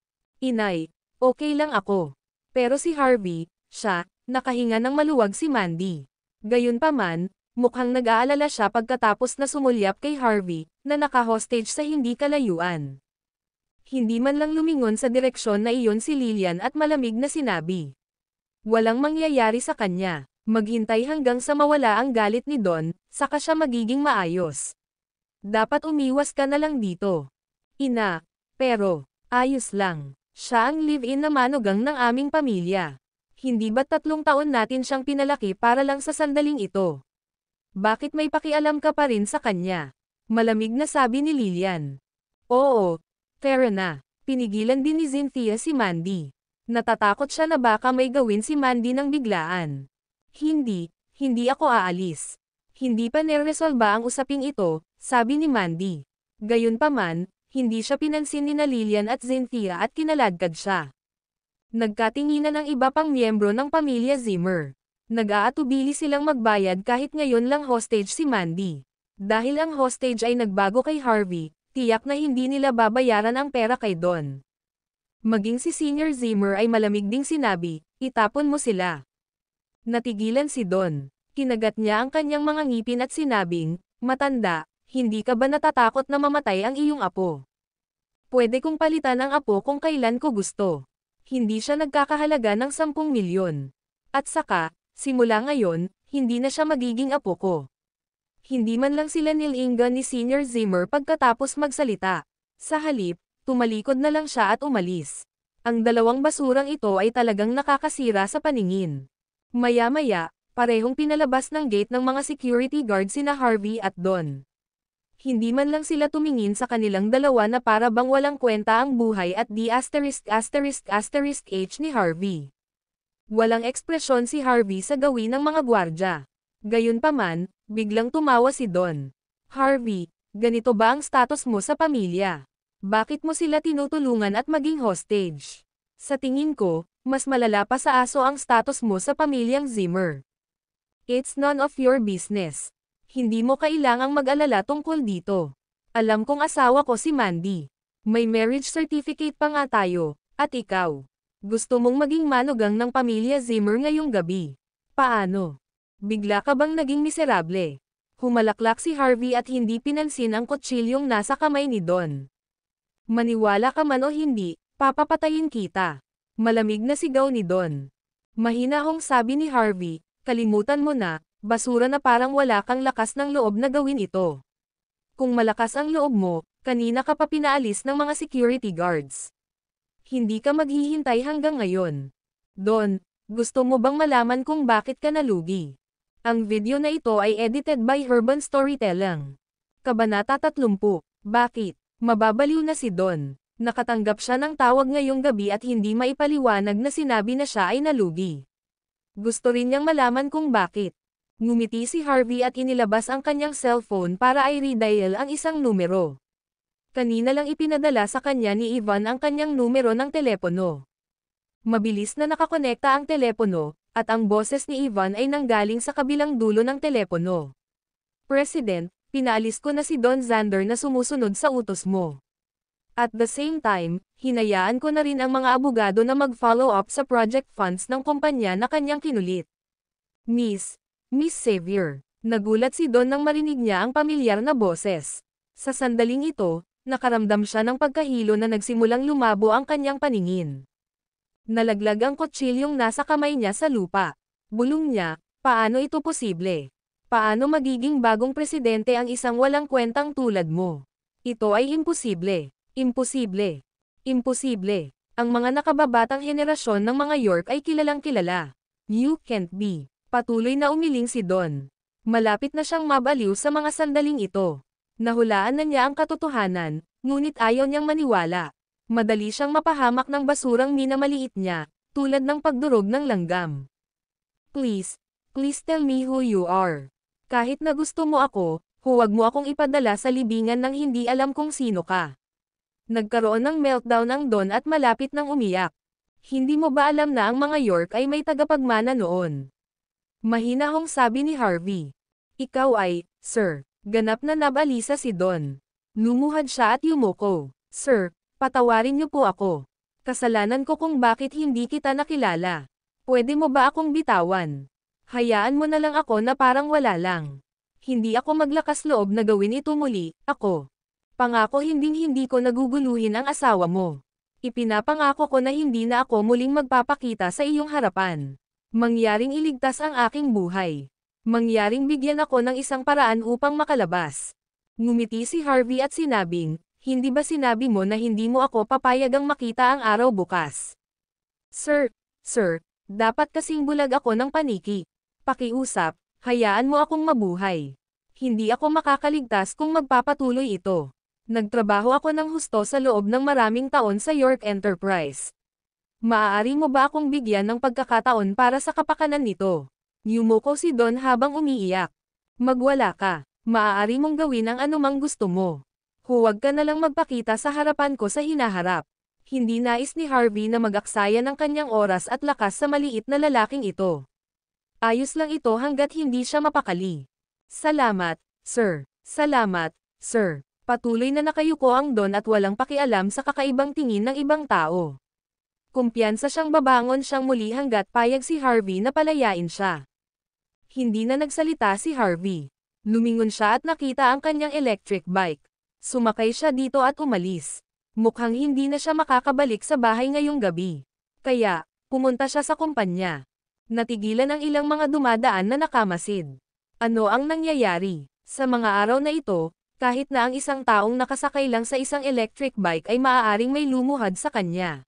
Inay, okay lang ako. Pero si Harvey, siya, nakahinga ng maluwag si Mandy. Gayunpaman, mukhang nag-aalala siya pagkatapos na sumulyap kay Harvey, na naka-hostage sa hindi kalayuan. Hindi man lang lumingon sa direksyon na iyon si Lillian at malamig na sinabi. Walang mangyayari sa kanya, maghintay hanggang sa mawala ang galit ni Don, saka siya magiging maayos. Dapat umiwas ka na lang dito. Ina, pero, ayos lang, siya ang live-in na manugang ng aming pamilya. Hindi ba't 3 taon natin siyang pinalaki para lang sa sandaling ito? Bakit may pakialam ka pa rin sa kanya? Malamig na sabi ni Lillian. Oo, fair na. Pinigilan din ni Cynthia si Mandy. Natatakot siya na baka may gawin si Mandy ng biglaan. Hindi ako aalis. Hindi pa neresolba ang usaping ito, sabi ni Mandy. Gayunpaman, hindi siya pinansin ni Lillian at Cynthia at kinaladkad siya. Nagkatinginan ang iba pang miyembro ng pamilya Zimmer. Nag-aatubili silang magbayad kahit ngayon lang hostage si Mandy. Dahil ang hostage ay nagbago kay Harvey, tiyak na hindi nila babayaran ang pera kay Don. Maging si Senior Zimmer ay malamig ding sinabi, itapon mo sila. Natigilan si Don. Kinagat niya ang kanyang mga ngipin at sinabing, matanda, hindi ka ba natatakot na mamatay ang iyong apo? Pwede kong palitan ang apo kung kailan ko gusto. Hindi siya nagkakahalaga ng 10 milyon. At saka, simula ngayon, hindi na siya magiging apo ko. Hindi man lang sila nilingan ni Senior Zimmer pagkatapos magsalita. Sa halip, tumalikod na lang siya at umalis. Ang dalawang basurang ito ay talagang nakakasira sa paningin. Maya-maya, parehong pinalabas ng gate ng mga security guard sina Harvey at Don. Hindi man lang sila tumingin sa kanilang dalawa na para bang walang kwenta ang buhay at *******h ni Harvey. Walang ekspresyon si Harvey sa gawin ng mga gwardya. Gayunpaman, biglang tumawa si Don. Harvey, ganito ba ang status mo sa pamilya? Bakit mo sila tinutulungan at maging hostage? Sa tingin ko, mas malala pa sa aso ang status mo sa pamilyang Zimmer. It's none of your business. Hindi mo kailangang mag-alala tungkol dito. Alam kong asawa ko si Mandy. May marriage certificate pa nga tayo, at ikaw. Gusto mong maging manugang ng pamilya Zimmer ngayong gabi. Paano? Bigla ka bang naging miserable? Humalaklak si Harvey at hindi pinansin ang kutsilyong nasa kamay ni Don. Maniwala ka man o hindi, papapatayin kita. Malamig na sigaw ni Don. Mahinahong sabi ni Harvey, kalimutan mo na, basura na parang wala kang lakas ng loob na gawin ito. Kung malakas ang loob mo, kanina ka pa pinaalis ng mga security guards. Hindi ka maghihintay hanggang ngayon. Don, gusto mo bang malaman kung bakit ka nalugi? Ang video na ito ay edited by Urban Storytelling. Kabanata 30. Bakit? Mababaliw na si Don. Nakatanggap siya ng tawag ngayong gabi at hindi maipaliwanag na sinabi na siya ay nalugi. Gusto rin niyang malaman kung bakit. Ngumiti si Harvey at inilabas ang kanyang cellphone para ay redial ang isang numero. Kanina lang ipinadala sa kanya ni Ivan ang kanyang numero ng telepono. Mabilis na nakakonekta ang telepono, at ang boses ni Ivan ay nanggaling sa kabilang dulo ng telepono. President, Pinaalis ko na si Don Xander na sumusunod sa utos mo. At the same time, hinayaan ko na rin ang mga abogado na mag-follow up sa project funds ng kumpanya na kanyang kinulit. Miss Xavier. Nagulat si Don nang marinig niya ang pamilyar na boses. Sa sandaling ito, nakaramdam siya ng pagkahilo na nagsimulang lumabo ang kanyang paningin. Nalaglag ang kutsilyong nasa kamay niya sa lupa. Bulong niya, paano ito posible? Paano magiging bagong presidente ang isang walang kwentang tulad mo? Ito ay imposible. Imposible. Imposible. Ang mga nakababatang henerasyon ng mga York ay kilalang kilala. You can't be. Patuloy na umiling si Don. Malapit na siyang mabaliw sa mga sandaling ito. Nahulaan na niya ang katotohanan, ngunit ayaw niyang maniwala. Madali siyang mapahamak ng basurang minamaliit niya, tulad ng pagdurog ng langgam. Please tell me who you are. Kahit na gusto mo ako, huwag mo akong ipadala sa libingan ng hindi alam kung sino ka. Nagkaroon ng meltdown ang Don at malapit nang umiyak. Hindi mo ba alam na ang mga York ay may tagapagmana noon? Mahinahong sabi ni Harvey. Ikaw ay, sir, ganap na nabalisa si Don. Lumuhad siya at yumuko. Sir, patawarin niyo po ako. Kasalanan ko kung bakit hindi kita nakilala. Pwede mo ba akong bitawan? Hayaan mo na lang ako na parang wala lang. Hindi ako maglakas loob na gawin ito muli, ako. Pangako hindi ko naguguluhin ang asawa mo. Ipinapangako ko na hindi na ako muling magpapakita sa iyong harapan. Mangyaring iligtas ang aking buhay. Mangyaring bigyan ako ng isang paraan upang makalabas. Ngumiti si Harvey at sinabing, hindi ba sinabi mo na hindi mo ako papayagang makita ang araw bukas? Sir, dapat kasing bulag ako ng paniki. Pakiusap, hayaan mo akong mabuhay. Hindi ako makakaligtas kung magpapatuloy ito. Nagtrabaho ako ng husto sa loob ng maraming taon sa York Enterprise. Maaari mo ba akong bigyan ng pagkakataon para sa kapakanan nito? Yumuko si Don habang umiiyak. Magwala ka. Maaari mong gawin ang anumang gusto mo. Huwag ka na lang magpakita sa harapan ko sa hinaharap. Hindi nais ni Harvey na mag-aksaya ng kanyang oras at lakas sa maliit na lalaking ito. Ayos lang ito hanggat hindi siya mapakali. Salamat, sir. Salamat, sir. Patuloy na nakayuko ang Don at walang pakialam sa kakaibang tingin ng ibang tao. Kumpiyansa siyang babangon siyang muli hanggat payag si Harvey na palayain siya. Hindi na nagsalita si Harvey. Lumingon siya at nakita ang kanyang electric bike. Sumakay siya dito at umalis. Mukhang hindi na siya makakabalik sa bahay ngayong gabi. Kaya, pumunta siya sa kumpanya. Natigilan ang ilang mga dumadaan na nakamasid. Ano ang nangyayari? Sa mga araw na ito, kahit na ang isang taong nakasakay lang sa isang electric bike ay maaaring may lumuhad sa kanya.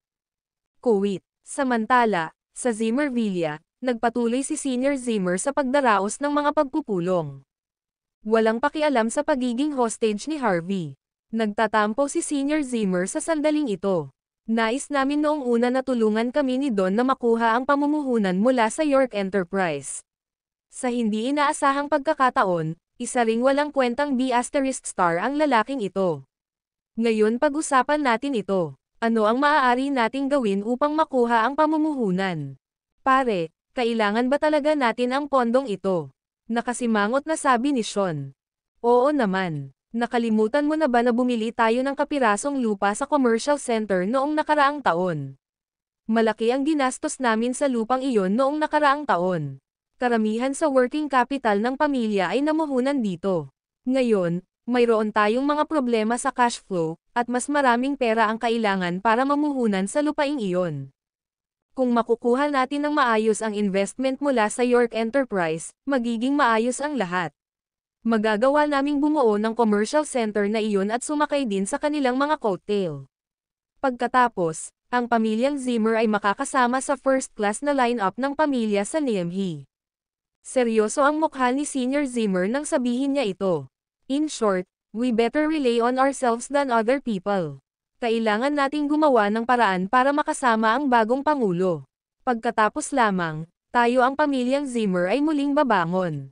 Kuwait. Samantala, sa Zimmer Villa, nagpatuloy si Senior Zimmer sa pagdaraos ng mga pagpupulong. Walang pakialam sa pagiging hostage ni Harvey. Nagtatampo si Senior Zimmer sa sandaling ito. Nais namin noong una na tulungan kami ni Don na makuha ang pamumuhunan mula sa York Enterprise. Sa hindi inaasahang pagkakataon, isa ring walang kwentang B** star ang lalaking ito. Ngayon pag-usapan natin ito. Ano ang maaari nating gawin upang makuha ang pamumuhunan? Pare, kailangan ba talaga natin ang pondong ito? Nakasimangot na sabi ni Sean. Oo naman. Nakalimutan mo na ba na bumili tayo ng kapirasong lupa sa commercial center noong nakaraang taon? Malaki ang ginastos namin sa lupang iyon noong nakaraang taon. Karamihan sa working capital ng pamilya ay namuhunan dito. Ngayon, mayroon tayong mga problema sa cash flow, at mas maraming pera ang kailangan para mamuhunan sa lupaing iyon. Kung makukuha natin ng maayos ang investment mula sa York Enterprise, magiging maayos ang lahat. Magagawa naming bumuo ng commercial center na iyon at sumakay din sa kanilang mga coattail. Pagkatapos, ang pamilyang Zimmer ay makakasama sa first class na line-up ng pamilya sa NME. Seryoso ang mukha ni Senior Zimmer nang sabihin niya ito. In short, we better rely on ourselves than other people. Kailangan nating gumawa ng paraan para makasama ang bagong pangulo. Pagkatapos lamang, tayo ang pamilyang Zimmer ay muling babangon.